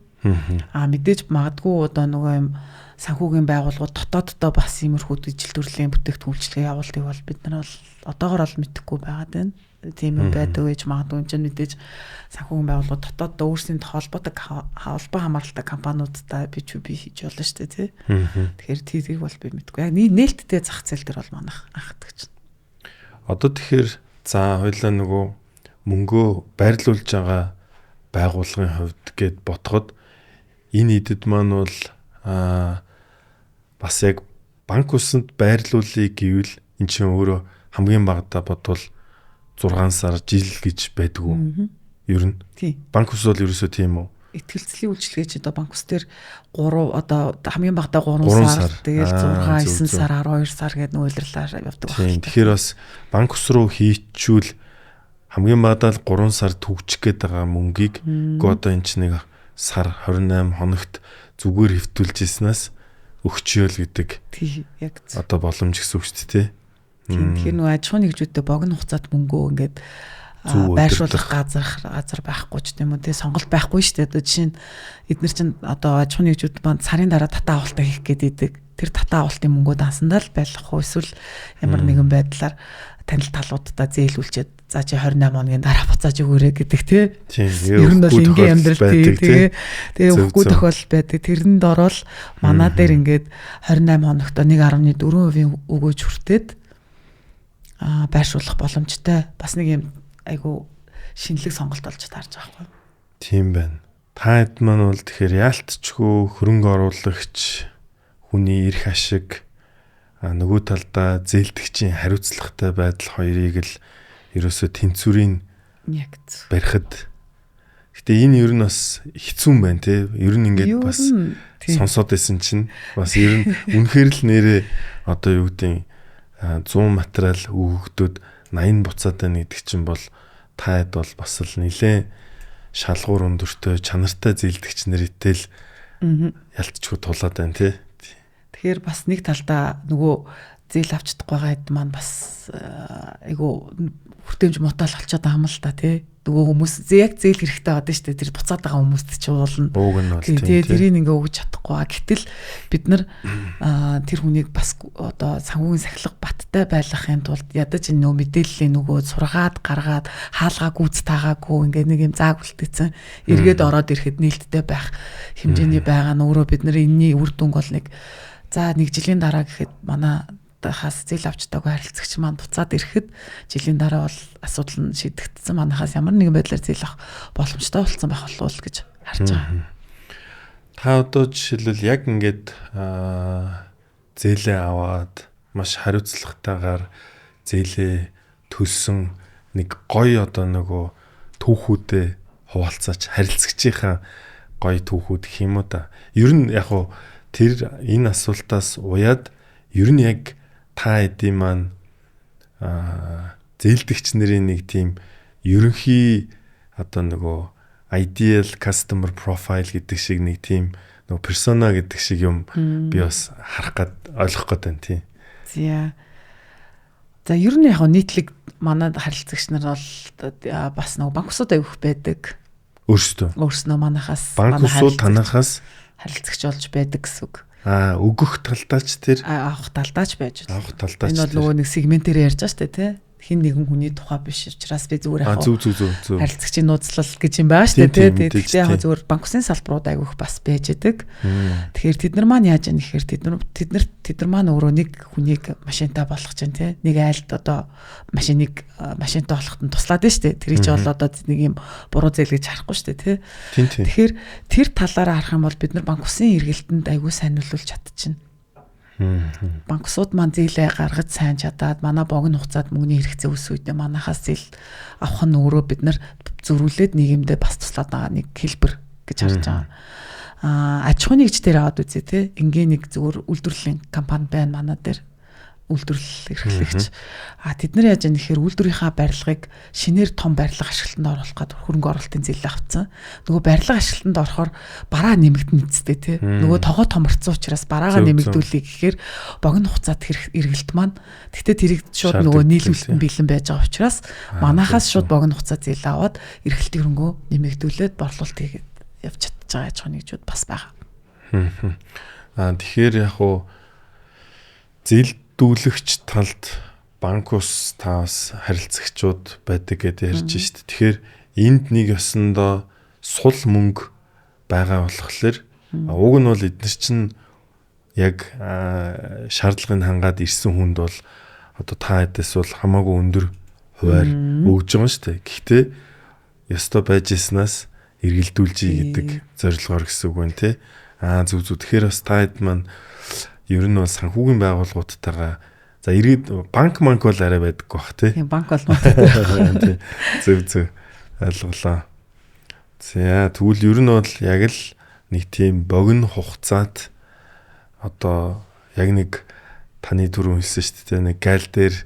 Мэдээж магадгүй одоо нөгөө юм санхүүгийн байгууллагууд дотооддоо бас иймэрхүү ижил төрлийн бүтээгдэхүүн үйлчлэгээ явуулдаг бол бид нар бол одоогоор бол мэдэхгүй байгаад байна. Тийм юм байдаг гэж магадгүй чинь мэдээж санхүүгийн байгууллагууд дотооддоо өөрсдийн холбоо хамааралтай компаниудтай B2B хийж болно шүү дээ тий. Тэгэхээр тийгийг бол би мэдэхгүй. Яг нээлттэй зах зээл дээр бол манайх анхдагч. Одоо тэгэхээр за хоёлаа нөгөө мөнгөө байрлуулж байгаа байгууллагын хувьд гэд ботход энэ идэд маань бол бас яг банк усанд байрлуулъя гэвэл эн чинь өөрөө хамгийн багадаа бодвол 6 сар жил гэж байдгүй. Ер нь. Банк ус бол ерөөсөө тийм үү? Итгэлцлийн үйлчлэгээ чи одоо банк ус дээр 3 одоо хамгийн багадаа 3 сар тэгэл 6 9 сар 12 сар гэдэг нөлөөлөлөөр явдаг байна. Тэгэхээр бас банк ус руу хийчүүл хамгийн багадаа 3 сар төгжих гээд байгаа мөнгийг одоо эн чинь нэг сар 28 хоногт зүгээр хэвтүүлж ирснээс өгчөөл гэдэг. Тий яг одоо боломж гэсэн үг шүү дээ. Тэгэхээр нөгөө аж ахуйн нэгжүүдтэй богино хугацаанд мөнгөө ингээд байршуулах газар байхгүй ч тийм үү тий сонголт байхгүй шүү дээ. Одоо жишээ нь эдгээр чинь одоо аж ахуйн нэгжүүд маань сарын дараа татаа авалтаа хийх гээд идэг. Тэр татаа авалтын мөнгөө дансандаа л байх уу эсвэл ямар нэгэн байдлаар танил талуудаа зээлүүлчихэд за чи 28 хоногийн дараа буцааж өгөөрэй гэдэг тий. Ер нь бол ингийн амьдрал тий. Тэгээ өгөхгүй тохиол байдаг. Тэрэнд ороод манаа дээр ингээд 28 хоногт 1.4% өгөөж хүртээд байршуулах боломжтой. Бас нэг юм айгу шинэлэг сонголт олж таарж байгаа байхгүй. Тийм байна. Та хэд маань бол тэгэхээр яалтчгүй хөрөнгө оруулагч хүний эрх ашиг нөгөө талдаа зээлдэгчийн хариуцлагатай байдал хоёрыг л ерөөсө тэнцвэрийн барихад. Гэтэ энэ ер нь бас хэцүү юм байна те. Ер нь ингээд бас сонсоод байсан чинь бас ер нь үнэхээр л нэрээ одоо юу гэдэг 100 материал өгөгдөд 80 буцаад байна гэдэг чинь бол таад бол бас л нэлээ шалгуур өндөртэй чанартай зээлдэгч нарытэй л ялцчгүй тулаад байна тий. Тэгэхээр бас нэг талдаа нөгөө зээл авч чадахгүй байгаа хэд маань бас айгу хүртээмж муутай л болчиход байгаа юм л та тий. Нөгөө хүмүүс яг зээл хэрэгтэй байдаг шүү дээ. Тэр буцаад байгаа хүмүүст ч уулна. Ууг нь бол тий. Тэрийг ингээ өгч чадахгүй. Гэтэл бид нар тэр хүнийг бас одоо санхүүгийн сахилга баттай байлгахын тулд ядаж нөө мэдээллийн нөгөө сургаад гаргаад хаалгаа гүйц таагаагүй ингээ нэг юм зааг үлдээсэн. Эргээд ороод ирэхэд нээлттэй байх хэмжээний байгаа нь өөрөө бид нар энэний үр дүнг бол нэг за 1 жилийн дараа гэхэд манай хас зээл авч таагүй харилцагч маань буцаад ирэхэд жилийн дараа бол асуудал нь шийдэгдсэн. Манайхаас ямар нэгэн байдлаар зээл авах боломжтой болсон байх болов гэж харж байгаа. Та одоо жишээлбэл яг ингээд зээлээ аваад маш хариуцлагатайгаар зээлээ төлсөн нэг гоё одоо нөгөө түүхүүдэд хуваалцаач харилцагчийнхаа гоё түүхүүд гэх юм уу та. Ер нь яг уу тэр энэ асуултаас уяад ер нь яг та эдийн маань зээлдэгч нарын нэг тийм ерөнхий одоо нөгөө ideal customer profile гэдэг шиг нэг тийм нөгөө persona гэдэг шиг юм би бас харах гад ойлгох гээд байна тийм. За ер нь яг нийтлэг манай харилцагч нар бол бас нөгөө банк усуд авих байдаг. Өөрснөө манахаас банк усуд танахаас харилцагч болж байдаг гэсэн үг. Өгөх талдаач тэр авах талдаач байж байна. Авах талдаач. Энэ бол нөгөө нэг сегментээр ярьж байгаа шүү дээ, тий. Хин нэгэн хүний тухай биш учраас би зүгээр яг харилцагчийн нууцлал гэж юм байгаа шүү дээ, тий. Тэгтээ яг зүгээр банк усын салбарууд айгүйх бас байж байдаг. Тэгэхээр тэд нар маань яаж яах гэхээр тэд нар маань өөрөө нэг хүнийг машинтай болгож чинь, тий. Нэг айлд одоо машинтай болоход нь туслаад байна шүү дээ. Тэрийг ч бол одоо нэг юм буруу зээл гэж харахгүй шүү дээ, тий. Тэгэхээр тэр талаараа харах юм бол бид нар банк усын эргэлтэнд айгүй сайн нөлөөлж чадчихна. Банксууд маань зээлээ гаргаж сайн чадаад манай богино хугацаанд мөнгөний хэрэгцээ өсөх үед манахаас зээл авах нь өөрөө бид нар зөрүүлээд нийгэмдээ бас туслаад байгаа нэг хэлбэр гэж харж байгаа. Аж ахуйн нэгж дээр аваад үзье те. Ингийн нэг зөвхөн үйлдвэрлэлийн компани байна манай дээр. Үйлдвэрлэл эрхлэгч. Тэд нар яаж яах гэхээр үйлдвэрийнхаа барилгыг шинээр том барилга ашиглалтанд оруулах гэдэг хөрөнгө оруулалтын зээл авцсан. Нөгөө барилга ашиглалтанд орохоор бараа нэмэгдэн үсттэй тий. Нөгөө тогоо томорцсон учраас бараагаа нэмэгдүүлэх гэхээр богино хугацаанд эргэлт маань тэгтээ тэрийг шууд нөгөө нийлүүлэлтэн бэлэн байж байгаа учраас манахаас шууд богино хугацаа зээл аваад эргэлтийн хөрөнгөө нэмэгдүүлээд борлуулалт хийгээд явж чадж байгаа аж ахуйн нэгжүүд бас байгаа. Тэгэхээр яг уу зээлдүүлэгч талд банк ус таас харилцагчуд байдаг гэдээ ярьж шít. Тэгэхээр энд нэг ёсондоо сул мөнгө байгаа болохоор уг нь бол эдгээр чинь яг шаардлагыг хангаад ирсэн хүнд бол одоо та хэдээс бол хамаагүй өндөр хуваар өгж байгаа шүү дээ. Гэхдээ ёстой байж яснаас эргэлдүүлжий гэдэг зорилгоор гэсэн үг байна те. Зүг. Тэгэхээр бас та хэд маань ер нь бол санхүүгийн байгууллагуудтайгаа за иргэд банк бол арай байдаг бах тий. Банк бол мөн. Зөв ойлголоо. За тэгвэл ер нь бол яг л нэг тийм богино хугацаат одоо яг нэг таны түрүү хэлсэн шүү дээ нэг гайл дээр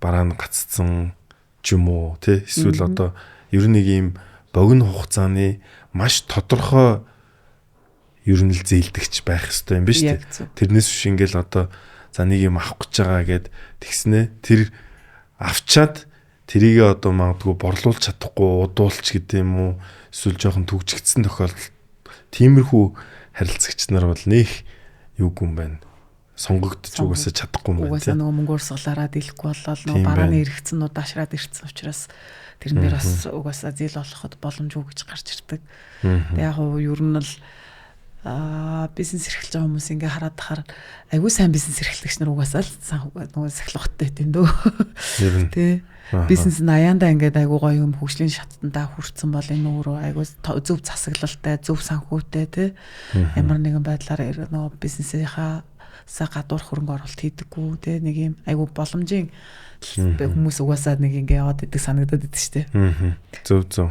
бараа нь гаццсан ч юм уу тий. Эсвэл одоо ер нь нэг юм богино хугацааны маш тодорхой ер нь л зээлдэгч байх хэрэгтэй юм биш үү? Тэрнээс биш ингээл одоо за нэг юм авах гэж байгаа гэд тэгснэ тэр авчаад тэрийг одоо магадгүй борлуулж чадахгүй удуулч гэдэг юм уу эсвэл жоохон төгжигдсэн тохиолдолд тиймэрхүү харилцагч нар бол нэх юуг юм байна. Сонгогдож угаасаа чадахгүй юм байна. Угаасаа нөгөө мөнгө урсгалаараа дийлэхгүй болол нөгөө барааны хэрэгцэн удаашраад ирсэн учраас тэрэн дээр бас угаасаа зээл олоход боломжгүй гэж гарч ирдэг. Тэг яг уу ер нь л бизнес эрхэлж байгаа хүмүүс ингээ хараад тахаар айгүй сайн бизнес эрхлэгч нар угаасаа л нөгөө сахилгаттай тийм дөө. Тэ бизнес нь аяанда ингээд айгүй гоё юм хөгжлийн шатндаа хүрсэн бол энэ өөрөө айгүй зөв засаглалтай, зөв санхүүтэй тэ ямар нэгэн байдлаар нөгөө бизнесийнхаа гадуур хөрөнгө оруулалт хийдэггүй тэ нэг юм айгүй боломжийн хүмүүс угаасаа нэг ингээ яваад идэг санагдаад идэв штэ. Зөв.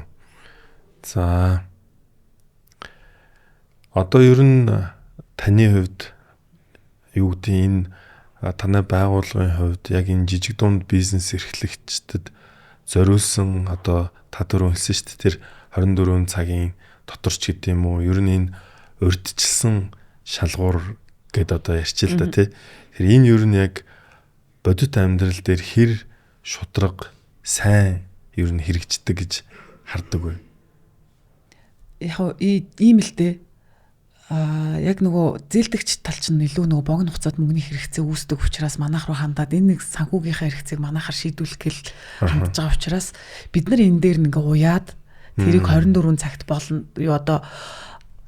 За одоо ер нь таны хувьд юу гэдэг энэ танай байгууллагын хувьд яг энэ жижиг дунд бизнес эрхлэгчдэд зориулсан одоо та түрүү хэлсэн шүү дээ тэр 24 цагийн дотор ч гэдэг юм уу ер нь энэ урьдчилсан шалгуур гэд одоо ярьчил та тий. Тэр энэ ер нь яг бодит амьдрал дээр хэр шудраг сайн ер нь хэрэгждэг гэж хардаг вэ? Яг ийм л дээ. Яг нөгөө зээлдэгч тал чинь илүү нөгөө богино хугацаанд мөнгөний хэрэгцээ үүсдэг учраас манайх руу хандаад энэ нэг санхүүгийнхаа хэрэгцээг манайхаар шийдвэрлэх гэл хандж байгаа учраас бид нар энэ дээр ингээ уяад тэрийг 24 цагт болно. Юу одоо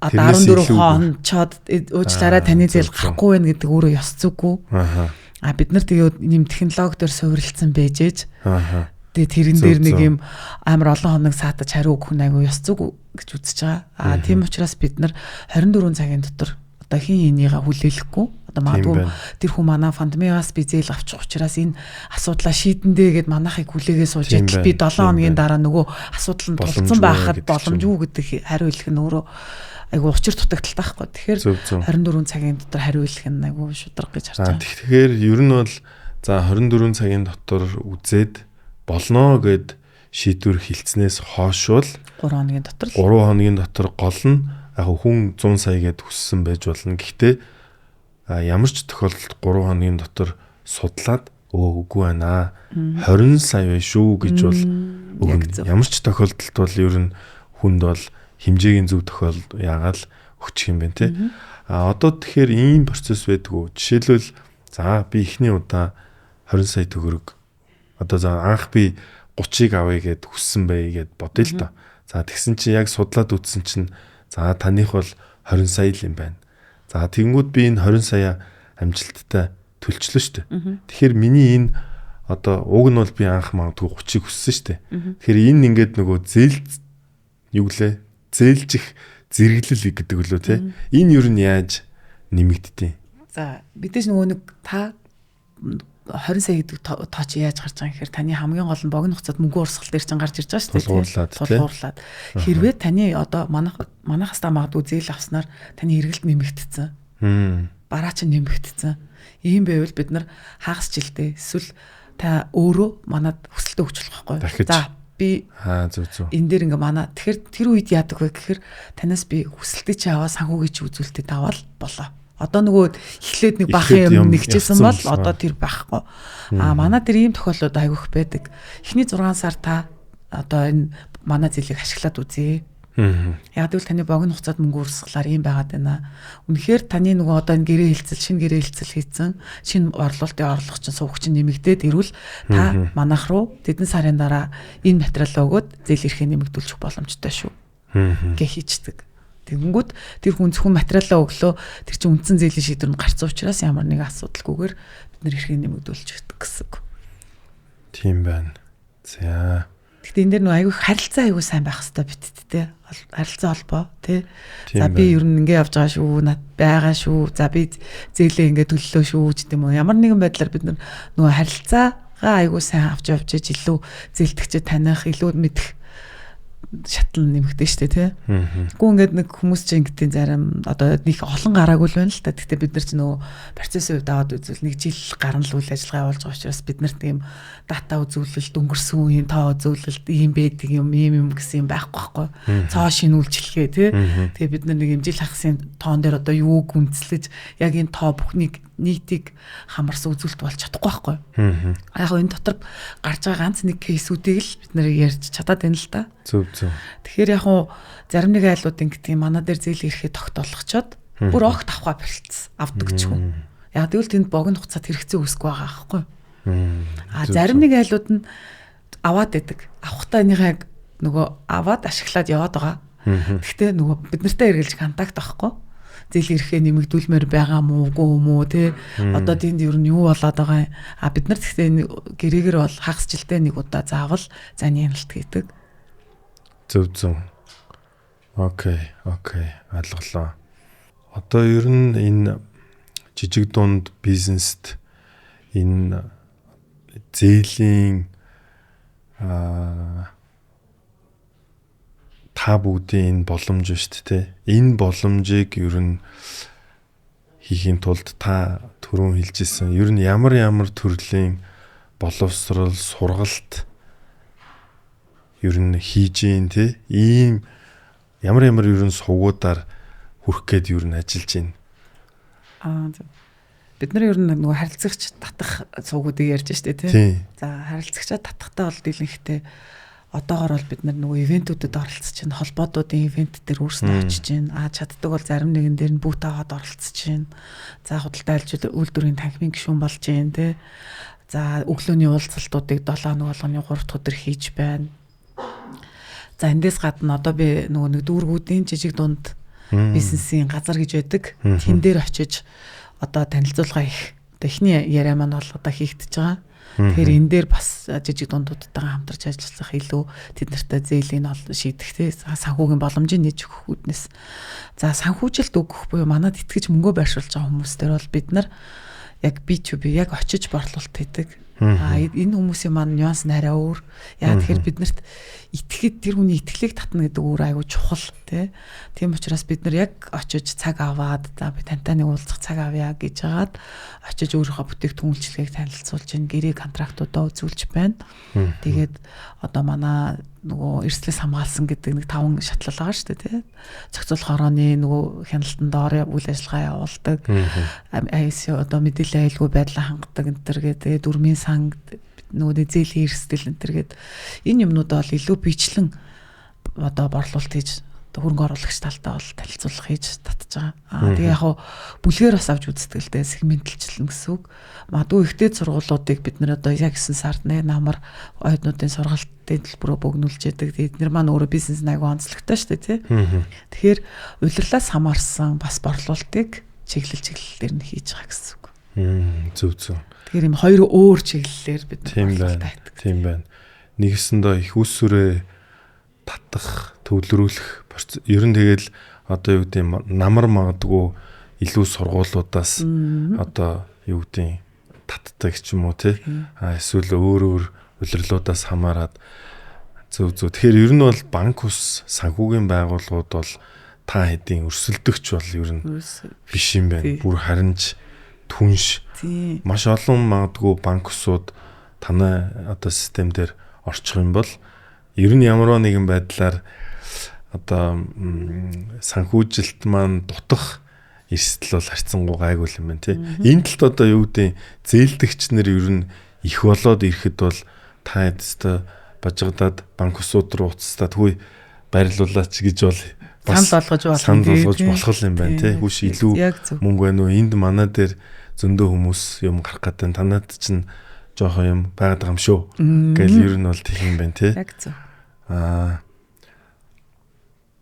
14 хонцод уучлаарай таны зээл гарахгүй байх гэдэг өөрөө ёс зүггүй. Бид нар тэгээ нэм технологи дээр суурилсан байжээж. Тэгээ тэрэн дээр нэг юм амар олон хоног саатаж хариу өгөх нь айгүй ёс зүг гэж үзэж байгаа. Тийм учраас бид нар 24 цагийн дотор одоо хин энийгээ хүлээлгэхгүй. Одоо магадгүй тэр хүн манай пандемиас би зээл авчих учраас энэ асуудлаа шийдэндээ гэд манайхыг хүлээгээ сууж идэл би 7 хоногийн дараа нөгөө асуудал нь тулцсан байхад боломжгүй гэдэг хариу хэлэх нь өөрөө айгу учир дутагдaltaй байхгүй. Тэгэхээр 24 цагийн дотор хариу хэлэх нь айгу шудраг гэж харж байгаа. Тэгэхээр ер нь бол за 24 цагийн дотор үзээд болно гэд шийдвэр хилцснээс хойшвол 3 хоногийн дотор 3 хоногийн дотор гол нь яг хүн 100 сая гэд хүссэн байж болно. Гэхдээ ямар ч тохиолдолд 3 хоногийн дотор судлаад үгүй байна. 20 сая байна шүү гэж бол ямар ч тохиолдолд бол ер нь хүнд бол хэмжээгийн зөв тохиолдол яагаад өгчих юм бэ те. Одоо тэгэхээр ийм процесс байдгүй. Жишээлбэл за би эхний удаа 20 сая төгрөг одоо за анх би 30-ыг авъя гэд хүссэн бай гэд бодъё л доо. За тэгсэн чинь яг судлаад үзсэн чинь за таных бол 20 сая л юм байна. За тэгэнгүүт би энэ 20 сая амжилттай төлчлөө шүү дээ. Тэгэхээр миний энэ одоо уг нь бол би анх магадгүй 30-ыг хүссэн шүү дээ. Тэгэхээр энэ ингээд нөгөө юу гэлээ зээлжих зэрэглэл гэдэг лөө те. Энэ юу нь яаж нэмэгдтiin? За бидээс нөгөө нэг та 20 сая гэдэг тоо чи яаж гарч байгаа юм гэхээр таны хамгийн гол нь богино хугацаанд мөнгө урсгал дээр чинь гарч ирж байгаа шүү дээ. Тулгуурлаад. Хэрвээ таны одоо манайхаас та магадгүй зээл авснаар таны эргэлт нэмэгдсэн. Бараа чинь нэмэгдсэн. Ийм байвал бид нар хагас жилдээ эсвэл та өөрөө манад хүсэлтээ өгч болох байхгүй. За би энэ дээр ингээ манай тэгэхээр тэр үед яадаг вэ гэхээр танаас би хүсэлтээ чи аваа санхүүгийн чи үзүүлэлтэд аваад болоо. Одоо нөгөө эхлээд нэг бахын юм нэгчээсэн бол одоо тэр байхгүй. Манай тэр ийм тохиолдлууд айгүйх байдаг. Эхний 6 сар та одоо энэ манай зээлийг ашиглаад үзье. Яг гэвэл таны богино хугацаанд мөнгө урсгалаар ийм байгаад байна. Үнэхээр таны нөгөө одоо энэ гэрээ хэлцэл, шинэ гэрээ хэлцэл хийцэн, шинэ орлуулалтын орлого чинь сувг чинь нэмэгдээд ирвэл та манайх руу тэдэн сарын дараа энэ материалаа өгөөд зээл эрхээ нэмэгдүүлчих боломжтой шүү. Гэ хийчдэг. Тэгэнгүүт тэр хүн зөвхөн материалаа өглөө тэр чинь үндсэн зээлийн шийдвэр нь гарсан учраас ямар нэг асуудалгүйгээр бид нэр эрхээ нэмэгдүүлж өгдөг гэсэн үг. Тийм байна. За. Гэхдээ энэ дэр нөө айгүй харилцаа айгүй сайн байх хэрэгтэй битт те. Харилцаа холбоо те. За би ер нь ингэ явж байгаа шүү, над байгаа шүү. За би зээлээ ингэ төллөө шүү гэдэг юм уу. Ямар нэгэн байдлаар бид нөгөө харилцаагаа айгүй сайн авч явж илүү зээлдэгчээ таних, илүү мэдэх шатлан нэмэгдэн штэ тий. Гүү ингээд нэг хүмүүс чинь ингэдийн зарим одоо нэг олон гараагүй л байна л та. Гэхдээ бид нар ч нөгөө процессын үед аваад үзвэл нэг жил гарна л үйл ажиллагаа явуулж байгаа учраас бид нарт ийм дата үзүүлэлт, өнгөрсөн үеийн тоо үзүүлэлт ийм байдаг юм гэсэн юм байхгүй байхгүй. Цоо шинэ үйлчлэгээ тий. Тэгээ бид нар нэг юм жил хагасын тоон дээр одоо юуг үндэслэж яг энэ тоо бүхнийг нийтийг хамарсан үзүүлэлт болж чадахгүй байхгүй. Яг энэ дотор гарч байгаа ганц нэг кейсүүдийг л бид нэр ярьж чадаад байна л да. Зөв. Тэгэхээр яг уу зарим нэг айлууд ингэдэг манай дээр зээл ирэхээ тогтоолгочоод бүр огт авахаа болцсон авдаг ч хүн. Яг тэгвэл тэнд богино хугацаанд хэрэгцээ үүсэх байгаа байхгүй. Зарим нэг айлууд нь аваад байдаг. Авахтаа энийхээ нөгөө аваад ашиглаад яваад байгаа. Гэхдээ нөгөө бид нартай эргэлж контакт авахгүй. Зээл ирэхээ нэмэгдүүлмээр байгаа мүү гоо те. Одоо тэнд ер нь юу болоод байгаа юм. Бид нар гэхдээ гэрээгээр бол хагас жилдээ нэг удаа заавал заны хяналт хийдэг. Зөв. Окей. Алгалаа. Одоо ер нь энэ жижиг дунд бизнест энэ зээлийн та бүгдийн энэ боломж шүү дээ. Энэ боломжийг ер нь хийхин тулд та түрүүн хэлжсэн. Ер нь ямар төрлийн боловсрол, сургалт ер нь хийж ийн те. Ийм ямар ер нь сувгуудаар хүрх гээд ер нь ажиллаж байна. бид нар ер нь нөгөө харилцагч татах суугуудыг ярьж штэ тий. За харилцагчаа татахтаа бол дийлэнхтэй одоогоор бол бид нар нөгөө ивентүүдэд оролцож байна. Холбоодуудын ивент дээр өөрснөө очиж байна. Чаддаг бол зарим нэгэн дээр нь бүүт аваад оролцож байна. За худалдаа айлж үйлдвэрийн танхимын гишүүн болж байна тий. За өглөөний уулзалтуудыг 7 хоног болгоны 3 дахь өдөр хийж байна. За эндээс гадна одоо би нөгөө нэг дүүргүүдийн жижиг дунд бизнесийн газар гэж байдаг. Тэн дээр очиж одоо танилцуулга их. Эхний яриа маань бол одоо хийгдэж байгаа. Тэгэхээр энэ дээр бас жижиг дундуудтайгаа хамтарч ажиллах илүү тэд нартай зээлийн шийдэх тий санхүүгийн боломжийг нээж өгөх үүднээс. За санхүүжилт өгөх буюу манад итгэж мөнгөө байршуулж байгаа хүмүүс дээр бол бид нар яг B2B яг очиж борлуулалт хийдэг. Энэ хүмүүсийн маань нюанс нарай өөр. Яа тэгэхээр биднэрт итгэхэд тэр хүний итгэлийг татна гэдэг өөр айгүй чухал тий. Тийм учраас бид нар яг очиж цаг аваад за би тантай нэг уулзах цаг авъя гэж жагаад очиж өөрийнхөө бүтээгдэхүүн үйлчилгээг танилцуулж ин гэрээ контрактуудаа үзүүлж байна. Тэгээд одоо манай нөгөө эрсдлээс хамгаалсан гэдэг нэг 5 шатлал байгаа шүү дээ тий. Зохицуулах хорооны нөгөө хяналтанд доор үйл ажиллагаа явуулдаг. ISO одоо мэдээлэл аюулгүй байдлаа хангадаг энэ төр гэдэг дөрмийн санг нөгөө зээлийн эрсдэл энэ төр гэдэг энэ юмнуудаа бол илүү бичлэн одоо борлуулалт хийж хөрөнгө оруулагч талтай бол танилцуулах хийж татж байгаа. Тэгээ яг бүлгээр бас авч үздэг л дээ сегментэлчлэн гэсэн үг. Магадгүй ихтэй сургуулиудыг бид нэр одоо яг 9 сард намар оюутнуудын сургалтын төлбөрөөр богинуулж яадаг. Тэгээд эдгээр маань өөрөө бизнес айгу онцлогтой шүү дээ тий. Тэгэхээр улирлаас хамаарсан бас борлуулалтыг чиглэлээр нь хийж байгаа гэсэн үг. Зөв зөв. Тэгэхээр юм хоёр өөр чиглэлээр бид борлуулалт. Тийм байна. Нэгэсэндээ их усүрээ татах, төвлөрүүлэх ер нь тэгэл одоо юу гэдэг намар магадгүй илүү сургуулиудаас одоо юу гэдэг татдаг ч юм уу тий. Эсвэл өөр улирлуудаас хамаарат зөв. Тэгэхээр ер нь бол банк ус санхүүгийн байгууллагууд бол та хэдийн өрсөлдөгч бол ер нь биш юм байна. Бүр харинч түнш маш олон магадгүй банк усууд танай одоо систем дээр орчих юм бол ер нь ямар нэгэн байдлаар одоо санхүүжилт маань дутах эрсдэл бол харьцангуй гайгүй юм байна тий. Энэ талд одоо юу гэдэг зээлдэгч нар ер нь их болоод ирэхэд бол та хэдстэ бажигдаад банк усууд руу уцстаад хүй байрлуулаач гэж бол санал болгож болох юм байна тий. Хүш илүү мөнгө байна уу? Энд манай дээр зөндөө хүмүүс юм гарах гэдэг танад чинь жоохон юм байгаад байгаа юм шүү гэл ер нь бол тийм юм байна тий. Яг зөв.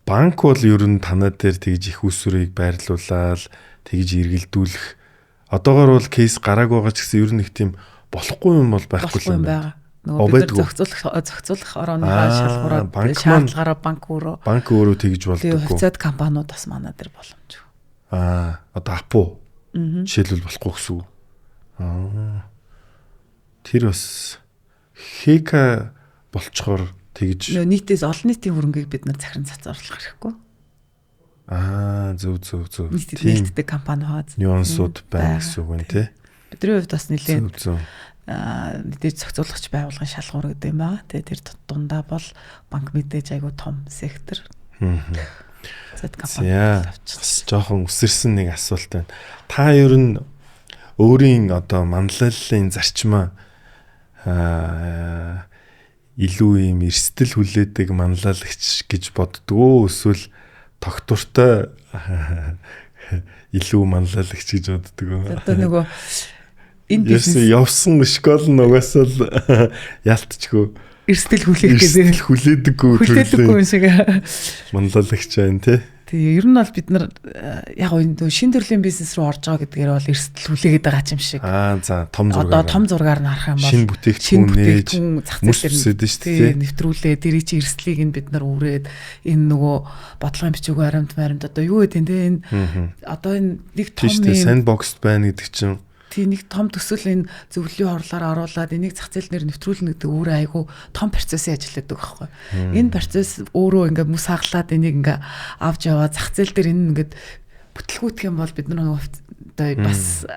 Банк бол ер нь танад дээр тэгж их усүрийг байрлуулаад тэгж эргэлдүүлэх одоогоор бол кейс гарааг байгаа ч гэсэн ер нь их тийм болохгүй юм бол байхгүй юм байна. Нөгөө бид зохицуулах орооныхаа шалгуураар шаардлагаараа банк өөрөө тэгж болдог. Хувьцаат компаниуд бас манай дээр боломжгүй. Одоо апу жишээлбэл болохгүй гэсэн үг. Тэр бас хека болцохоор тэгж нийтээс олон нийтийн хөрөнгийг бид нар захиран цацруулах хэрэггүй. Зөв. Нийтдээ компани хаад нюансууд байна гэсэн үг байна тий. Бидний хувьд бас нэлээд мэдээж зохицуулагч байгууллагын шалгуур гэдэг юм байна. Тэгээ тэр дундаа бол банк мэдээж айгүй том сектор. Зэт компани бас жоохон үсэрсэн нэг асуулт байна. Та ер нь өөрийн одоо манлайллын зарчмаа илүү юм эрсдэл хүлээдэг манлайлагч гэж боддгоо эсвэл тогтвортой илүү манлайлагч гэж боддгоо. Одоо нөгөө энэ бизнес явсан школ нь угаасаа л ялтчгүй эрсдэл хүлээдэггүй юм шиг манлайлагч байна тий. Тэгээ ер нь бол бид нар яг энэ шин төрлийн бизнес рүү орж байгаа гэдгээр бол эрсдэл хүлээгээд байгаа юм шиг. За том зургаар. Одоо том зургаар нь харах юм бол шин бүтээгдэхүүн зах зээл дээр нэвтрүүлээ тэр ичи эрсдлийг нь бид нар үрээд энэ нөгөө бодлогын бичээгүй аримт одоо юу гэдэг энэ одоо энэ нэг том sandbox байна гэдэг чинь тий нэг том төсөл энэ зөвлөлийн хорлоор оруулаад энийг зах зээл нэр нэвтрүүлнэ гэдэг өөрөө айгүй том процессын ажилладаг байхгүй. Энэ процесс өөрөө ингээ мөс хаглаад энийг ингээ авч яваа зах зээл дээр энэ ингээд бүтлгүүтэх юм бол бид нар одоо бас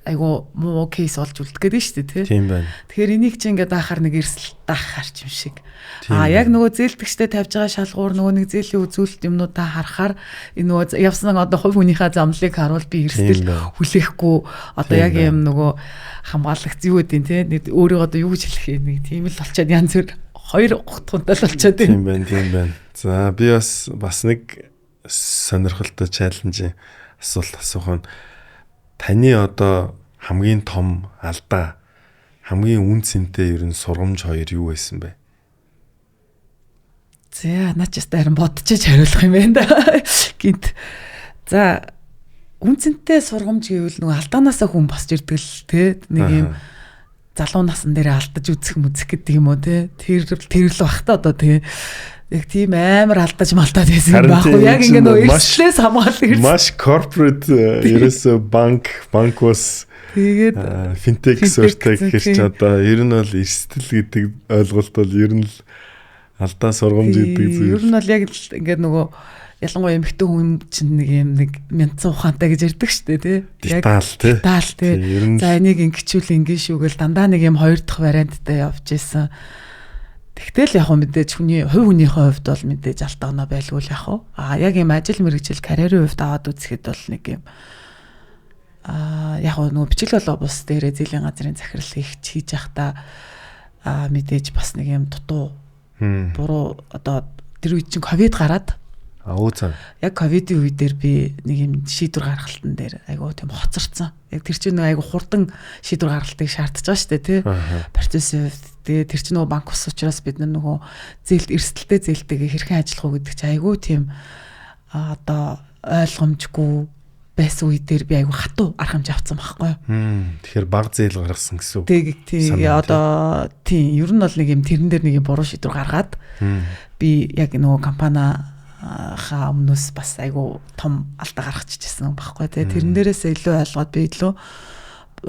айгу муу кейс болж үлдэх гэдэг шүү дээ Тийм байна. Тэгэхээр энийг чи ингээд даахаар нэг эрсэл даахаар юм шиг. Яг нөгөө зээлдэгчтэй тавьж байгаа шалгуур нөгөө нэг зээлийн үзүүлэлт юмнуудаа харахаар энэ нөгөө явсан одоо хувь хүнийхээ замлыг харуул би эрсдэл хүлээхгүй одоо яг юм нөгөө хамгаалагч юу гэдэг те өөрийгөө одоо юу гэж хэлэх юм нэг тийм л болчиход янз бүр хоёр утгунтай л болчиход тийм байна. За би бас нэг сонирхолтой чаленжийн асуулт асуух нь таны одоо хамгийн том алдаа хамгийн үн цэнтэй ер нь сургамж хоёр юу байсан бэ? За наачаас харин бодчихж хариулах юм байна да. Гинт. За үн цэнтэй сургамж гэвэл нөгөө алдаанаасаа хүн босч ирдэг л те нэг юм залуу насн дээр алдаж үзэх гэдэг юм уу те тэр л бах та одоо те яг тийм амар алдаж малтаад байсан юм байхгүй яг ингэ нөгөө эрслээс хамгаалах маш corporate ерөөсө банкус тэгээд финтек суртаг гэхэр ч одоо ер нь бол эрсдэл гэдэг ойлголт бол ер нь л алдаа сургамж гэдэг зүйл. Ер нь бол яг ингэ нөгөө ялангуяа эмэгтэй хүн чинь нэг юм нэг мяндсан ухаантай гэж ярьдаг шүү дээ тий. Детал тий. За энийг ингэчүүл ингэ шүүгээл дандаа нэг юм хоёр дахь варианттай явж исэн. Тэгтэл яг мэдээж хүний хувь хүнийхээ хувьд бол мэдээж алтаанаа байлгүй л яг яг юм ажил мэргэжил карьерийн хувьд аваад үзэхэд бол нэг юм яг нөгөө бичиг бус дээр зээлийн газрын захирал хийж явахдаа мэдээж бас нэг юм дутуу буруу одоо тэр үед чинь ковид гараад яг ковидын үе дээр би нэг юм шийдвэр гаргалтан дээр айгуу тийм хоцорсон. Яг тэр чинь айгуу хурдан шийдвэр гаргалтыг шаардж байгаа шүү дээ тий. Процесс тэгээ тэр чинь нөгөө банк ус учраас бид нөгөө зээлд эрсдэлтэй зээлтэйгээ хэрхэн ажиллах уу гэдэг чинь айгуу тийм одоо ойлгомжгүй байсан үе дээр би айгуу хатуу арга хэмжээ авсан байхгүй юу. Тэгэхээр баг зээл гаргасан гэсэн үг. Тийм одоо тийм ер нь бол нэг юм тэрэн дээр нэг юм буруу шийдвэр гаргаад би яг нөгөө компани өмнөөс бас айгу том алдаа гаргачихсан байхгүй тий. Тэрэн дээрээс илүү ойлгоод би илүү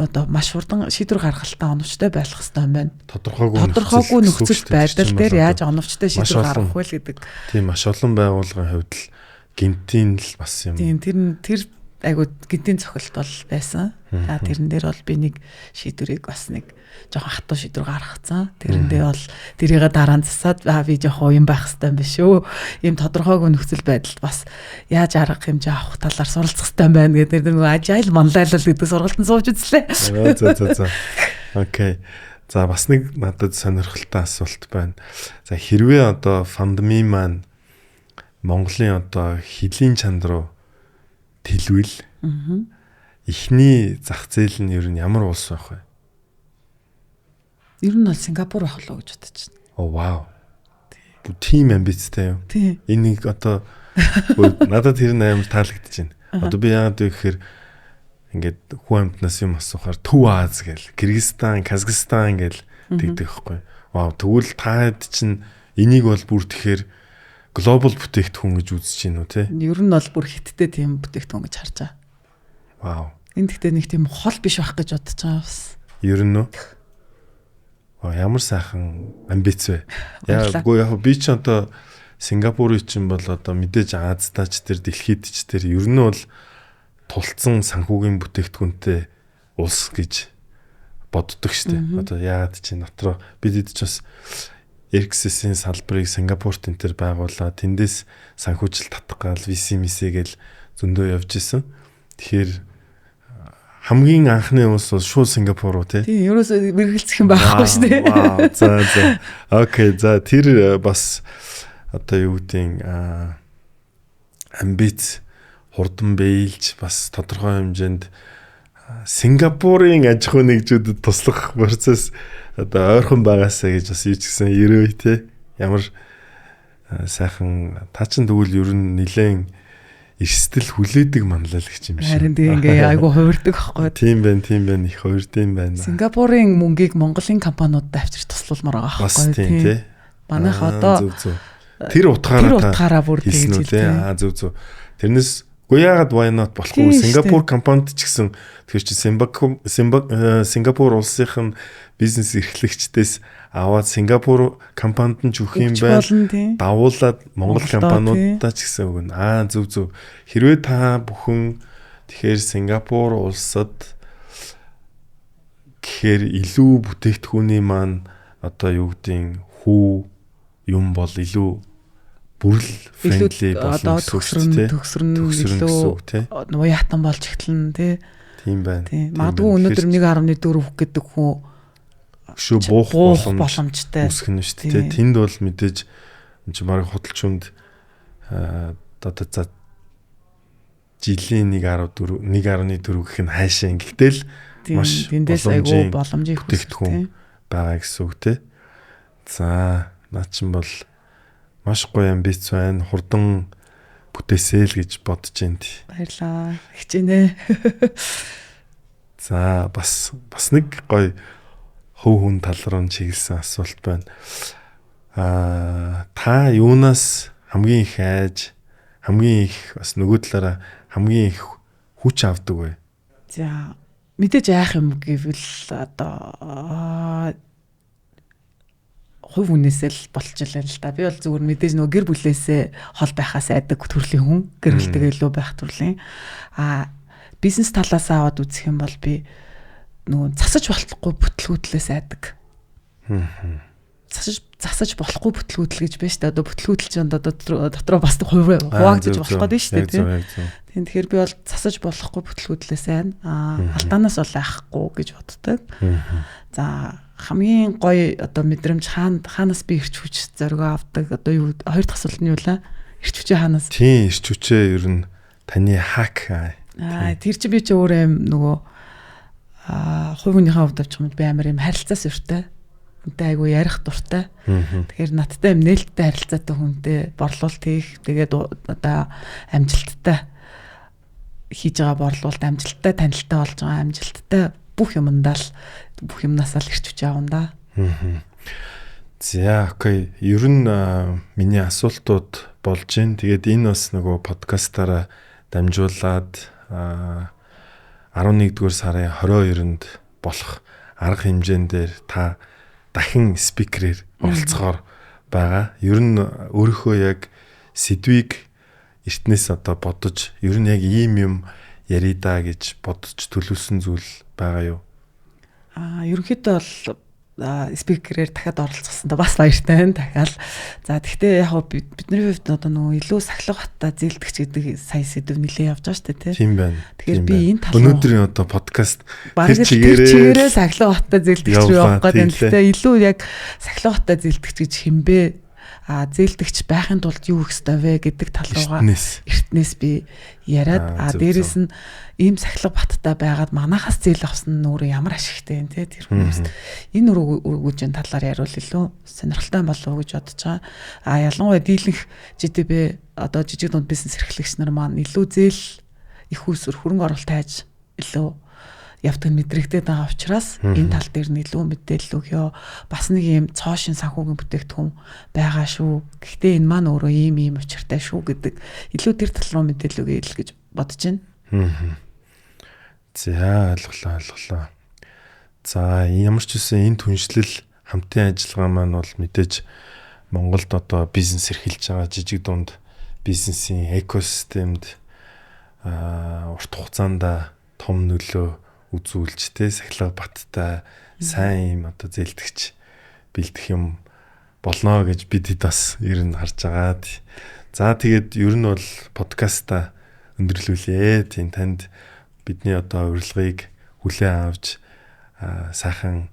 одоо маш хурдан шийдвэр гаргалтаа оновчтой байх хэрэгтэй юм байна. Тодорхойгүй нөхцөл байдал дээр яаж оновчтой шийдвэр гаргах вэ гэдэг. Тийм маш олон байгууллагын хувьд л гинтийн л бас юм. Тийм тэр айгу гинтийн цохилт бол байсан. Тэрэн дээр бол би нэг шийдвэрийг бас нэг жоохон хатуу шийдвэр гаргацсан. Тэрэндээ бол тэрийгээ дараа нь засаад би жоохон юм байх хэрэгтэй юм биш үү. Ийм тодорхойгүй нөхцөл байдалд бас яаж арга хэмжээ авах талаар суралцах хэрэгтэй байна гэдэг нэг ажил манлайлал гэдэг сургалтанд сууж үзлээ. За. Окей. За бас нэг надад сонирхолтой асуулт байна. За хэрвээ одоо пандеми маань Монголын одоо хэдлийн чанд руу тэлвэл эхний зах зээл нь ер нь ямар улс байх вэ? Ер нь бол Сингапур байх болоо гэж бодож байна. Вау. Тийм амбицтай юу? Тийм. Энийг одоо надад тэр нь амар таалагдчихэв. Одоо би яагаад вэ гэхээр ингээд хүн амтнаас юм асуухаар Төв Аз гэл Кыргызстан, Казахстан гэл тэгдэг байхгүй. Вау, тэгвэл та хэд чинь энийг бол бүр тэгэхээр глобал бүтээгдэхүүн гэж үзэж байна уу те? Ер нь бол бүр хиттэй тийм бүтээгдэхүүн гэж харж байгаа. Вау. Энд гэхдээ нэг тийм хол биш байх гэж бодож байгаа бас. Ер нь үү? Ямар сайхан амбиц вэ? Яг би ч одоо Сингапурын чинь бол одоо мэдээж Азтач тэр дэлхийд ч тэр ер нь бол тулцсан санхүүгийн бүтээгдэхүүнтэй улс гэж боддог штеп. Одоо яагаад чи дотроо бид ч бас Эрксэсийн салбарыг Сингапурт энэ төр байгууллаа. Тэндээс санхүүжил татгаал VC гэл зөндөө явж исэн. Тэгэхээр хамгийн анхны улс бол шууд Сингапур уу тий? Тийм, ерөөсөө мэргэлцэх юм байхгүй шүү дээ. Вау, за. Окей, за тэр бас одоо юу гэдгийг амбиц хурдан бэйлж бас тодорхой хэмжээнд Сингапурын аж ахуй нэгжүүдэд туслах процесс одоо ойрхон байгаасаа гэж бас юу ч гэсэн ерөөй те ямар сайхан та чин тэгвэл ер нь нилээн эрсдэл хүлээдэг манлайлагч юм шиг. Харин тийм ингээ айгу хувирдаг байхгүй. Тийм байна их хувирдсан байна. Сингапурын мөнгийг Монголын компаниудад авчирч туслуулмаар байгаа байхгүй. Бас тийм тий. Манайх одоо тэр утгаараа бүр тэгж хэлээ. Зөв. Тэрнээс үгүй яагаад why not болохгүй Сингапур компанид ч гэсэн тэгэхээр чи Сингапур улсын бизнес эрхлэгчдээс аваад Сингапур компанид нь өгөх юм байна. Давуулаад Монгол компаниудаа ч гэсэн өгнө. Зөв. Хэрвээ та бүхэн тэгэхээр Сингапур улсад гэхээр илүү бүтээгдэхүүний маань одоо юу гэдгийг хүү юм бол илүү бүрэл friendly болно төгсрөн илүү уяатан болж эхэлнэ тий. Тийм байна. Магадгүй өнөөдөр 1.4 хүрэх гэдэг хүн шүү буух боломжтой үсгэн нь шүү дээ. Тэнд бол мэдээж баг худалчунд одоо за жилийн 1.4 гэх нь хайшаа. Гэхдээ л маш боломжийн бүтээгдэхүүн байгаа гэсэн үг тий. За наа чин бол маш гоё амбиц байна. Хурдан бүтээсэй л гэж бодож байна тий. Баярлаа. Хичээнэ. За бас нэг гоё хөв хүн тал руу чиглэсэн асуулт байна. Та юунаас хамгийн их айж, хамгийн их бас нөгөө талаараа хамгийн их хүч авдаг вэ? За мэдээж яах юм гэвэл одоо хувь хүнээсээ л болчихлаа л да. Би бол зүгээр мэдээж нөгөө гэр бүлээсээ хол байхаас айдаг төрлийн хүн, гэр бүлтэйгээ илүү байх төрлийн. Бизнес талаас аваад үзэх юм бол би нөгөө засаж болохгүй бүтлгүүтлээс айдаг. Засаж болохгүй бүтлгүүтэл гэж байна шүү дээ. Одоо бүтлгүүтэл чинь дотроо бас хуваагдаж болох гэдэг шүү дээ. Тийм. Тэгэхээр би бол засаж болохгүй бүтлгүүтлээс айна. Алдаанаас бол айхгүй гэж боддог. За хамгийн гоё одоо мэдрэмж хаанаас би ирч хүч зоригоо авдаг. Одоо юу хоёр дахь асуулт нь юу лээ? Ирч хүчээ хаанаас? Тийм, ирч хүчээ ер нь таны хак. Тэр чи би чи өөрөө юм нөгөө хувь хүнийхээ хувьд авчих юм би амар юм харилцаас өртөө. Үнтэй айгу ярих дуртай. Тэгэхээр надтай юм нээлттэй харилцаатай хүнтэй борлуулалт хийх. Тэгээд одоо амжилттай хийж байгаа борлуулалт амжилттай танилттай болж байгаа амжилттай бүх юмдаа л бүх юмнасаа л ирч хүч аавна да. За окей. Ер нь миний асуултууд болж гин. Тэгээд энэ бас нөгөө подкастаараа дамжуулаад 11-р сарын 22-нд болох арга хэмжээнд дээр та дахин спикерээр оролцохоор байгаа. Ер нь өөрийнхөө яг сэдвийг эртнээс одоо бодож, ер нь яг ийм юм ярий да гэж бодож төлөвлөсөн зүйл байгаа юу? Ерөнхийдөө бол спикерээр дахиад оролцсондоо бас баяртай байна. Дахиад. За тэгвэл яг бидний хувьд одоо нөгөө илүү сахилга баттай зээлдэгч гэдэг сая сэдв нэлээ явж байгаа шүү дээ, тийм байна. Тэгэхээр би энэ талаа өнөөдрийн одоо подкаст тэр чигээрээ сахилга баттай зээлдэгч рүү явах гэдэг юм. Гэхдээ илүү яг сахилга баттай зээлдэгч гэж хэмбэ зээлдэгч байхын тулд юу хийх ёстой вэ гэдэг тал руугаа эртнээс би яриад дээрэс нь ийм сахилга баттай байгаад манахаас зээл авсан нь өөрөө ямар ашигтай юм те тэр хүмүүст энэ үргүүжийн талаар яриул илүү сонирхолтой болов уу гэж бодож байгаа. Ялангуяа дийлэнх ЖДБ одоо жижиг дунд бизнес эрхлэгч нар маань илүү зээл их үүсвэр хөрөнгө оруулалт хайж илүү явдаг мэдрэгдээд байгаа учраас энэ тал дээр нь илүү мэдээлэл өгөө. Бас нэг юм цоошин санхүүгийн бүтээгдэхүүн байгаа шүү. Гэхдээ энэ маань өөрөө ийм учиртай шүү гэдэг илүү тэр тал руу мэдээлэл өгье л гэж бодож байна. За ойлголоо. За ямар ч үсэн энэ түншлэл хамтын ажиллагаа маань бол мэдээж Монголд одоо бизнес эрхэлж байгаа жижиг дунд бизнесийн экосистемд урт хугацаанд том нөлөө үзүүлж тэ сахилга баттай сайн юм одоо зээлдэгч бэлдэх юм болно гэж бид бас ер нь харж байгаа. За тэгээд ер нь бол подкаста өндөрлүүлээ. Тийм танд бидний одоо урилгыг хүлээн авч сайхан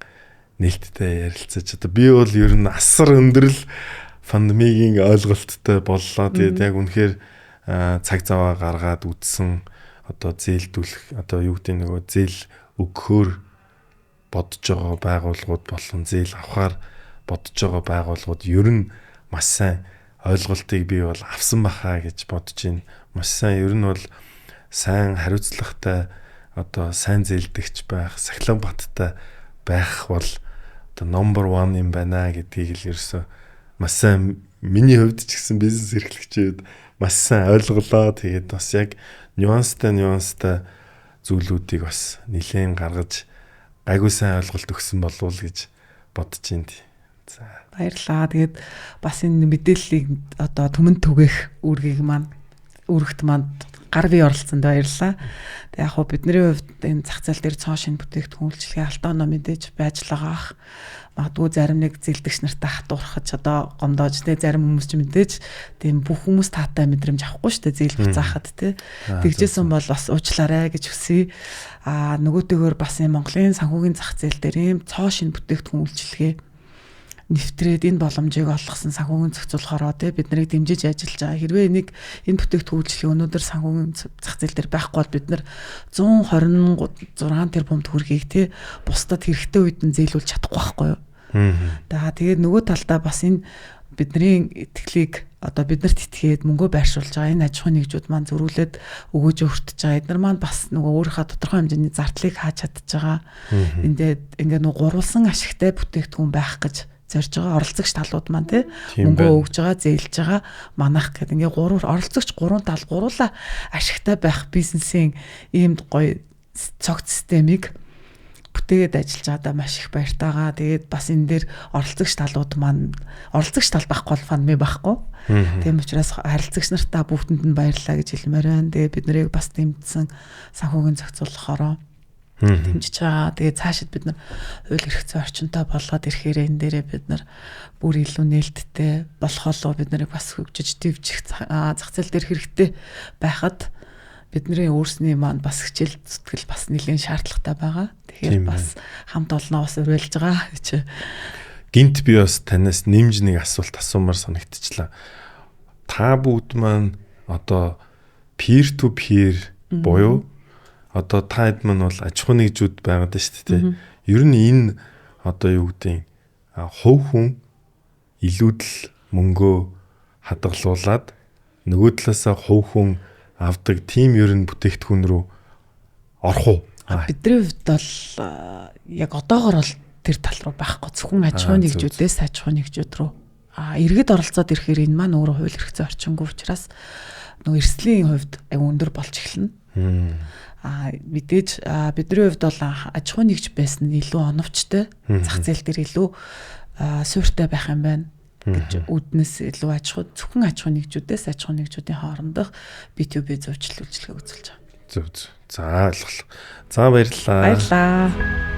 нээлттэй ярилцаж одоо би бол ер нь асар өндөрлөл пандемигийн ойлголттой боллоо. Тэгээд яг үнэхээр цаг зав гаргаад үтсэн одоо зээлдүүлэх одоо юу гэдэг нөгөө зээл өгөхөөр бодож байгаа байгууллагууд болон зээл авахар бодож байгаа байгууллагууд ер нь маш сайн ойлголтыг би бол авсан бахаа гэж бодож байна. Маш сайн ер нь бол сайн хариуцлагатай одоо сайн зээлдэгч байх, сахилга баттай байх бол одоо number 1 юм байна гэдгийг л ерөөсөө маш сайн миний хувьд ч гэсэн бизнес эрхлэгчид маш сайн ойлголоо. Тэгээд бас яг нюанстай зүйлүүдийг бас нэлээд гаргаж гайгүй сайн ойлголт өгсөн болов уу гэж бодож байна. За баярлалаа. Тэгээд бас энэ мэдээллийг одоо түмэн түгээх үүрэгт маань гар бие оролцсонд баярлалаа. Тэг яг хөө бидний хувьд энэ зах зээл дээр цоо шинэ бүтээгдэхүүн үйлчлэгээ алтаанаа мэдээж байж л байгаа ах. Магадгүй зарим нэг зэлдэгч нартай хатуурхаж одоо гомдоож те зарим хүмүүс ч мэдээж тийм бүх хүмүүс таатай мэдрэмж авахгүй шүү дээ зээл буцаахад те. Тэгжсэн бол бас уучлаарай гэж хүсье. Нөгөөтэйгөр бас юм Монголын санхүүгийн зах зээл дээр ийм цоо шинэ бүтээгдэхүүн үйлчлэгээ нэвтрээд энэ боломжийг олгосон санхүүгийн зохицуулахаараа те бид нарыг дэмжиж ажиллаж байгаа. Хэрвээ энэ бүтээгдэхүүн үйлчлэгээ өнөөдөр санхүүгийн зах зээл дээр байхгүй бол бид нар 126 тэрбум төгрөгийг те бусдад хэрэгтэй үед нь зээлүүлж чадахгүй байхгүй юу? Тэгээд нөгөө талдаа бас энэ бидний итгэлийг одоо биднэрт итгээд мөнгөө байршуулж байгаа энэ аж ахуйн нэгжүүд маань зөрүүлээд өгөөж өртөж байгаа. Эдгээр маань бас нөгөө өөрийнхөө тодорхой хэмжээний зардлыг хааж чадж байгаа. Ингээд нөгөө гурвалсан ашигтай бүтээгдэхүүн байх гэж зорж байгаа оролцогч талууд маань тий мөнгөө өгж байгаа, зээлж байгаа, манах гэдэг ингээ оролцогч гурван тал гуруула ашигтай байх бизнесийн ийм гоё цогц системийг бүтээгээд ажиллаж байгаадаа маш их баяртайгаа. Тэгээд бас энэ дээр оролцогч талууд маань оролцогч тал байхгүй бол фандми байхгүй. Тийм учраас харилцагч нартаа бүгдэнд нь баярлалаа гэж хэлмээр байна. Тэгээд бид нарыг бас дэмжсэн санхүүгийн зохицуулахаараа дэмжиж байгаа. Тэгээд цаашид бид нар хууль эрх зүйн орчинтой болгоод ирэхээр энэ дээрээ бид нар бүр илүү нээлттэй болохоо бид нарыг бас хөгжиж дэвжих зах зээл дээр хэрэгтэй байхад бидний өөрсний маань бас хичээл зүтгэл бас нэлийн шаардлагатай байгаа. Тэгэхээр бас хамт олноо бас уриалж байгаа гэж. Гинт би бас танаас нэмж нэг асуулт асуумаар санагдчихлаа. Та бүгд маань одоо peer to peer буюу одоо та хэд маань бол аж ахуйн нэгжүүд байгаад шүү дээ. Ер нь энэ одоо юу гэдэг хувь хүн илүүдэл мөнгөө хадгалуулаад нөгөө талаасаа хувь хүн авдаг тийм ер нь бүтээгдэхүүн рүү орох уу? Бидний хувьд бол яг одоогор бол тэр тал руу байхгүй зөвхөн аж ахуйн нэгжүүдээс аж ахуйн нэгжүүд рүү иргэд оролцоод ирэхээр энэ маань өөрөө хууль эрх зүйн орчингүй учраас нөгөө эрсдлийн хувьд өндөр болж эхэлнэ. Мэдээж бидний хувьд бол аж ахуйн нэгж байсан нь илүү оновчтой, зах зээл дээр илүү суурьтай байх юм байна гэж үүднээс илүү зөвхөн аж ахуйн нэгжүүдээс аж ахуйн нэгжүүдийн хоорондох B2B зурчил үйлчилгээ үзүүлж байгаа. Зөв. За ойлголоо. За баярлалаа. Баярлалаа.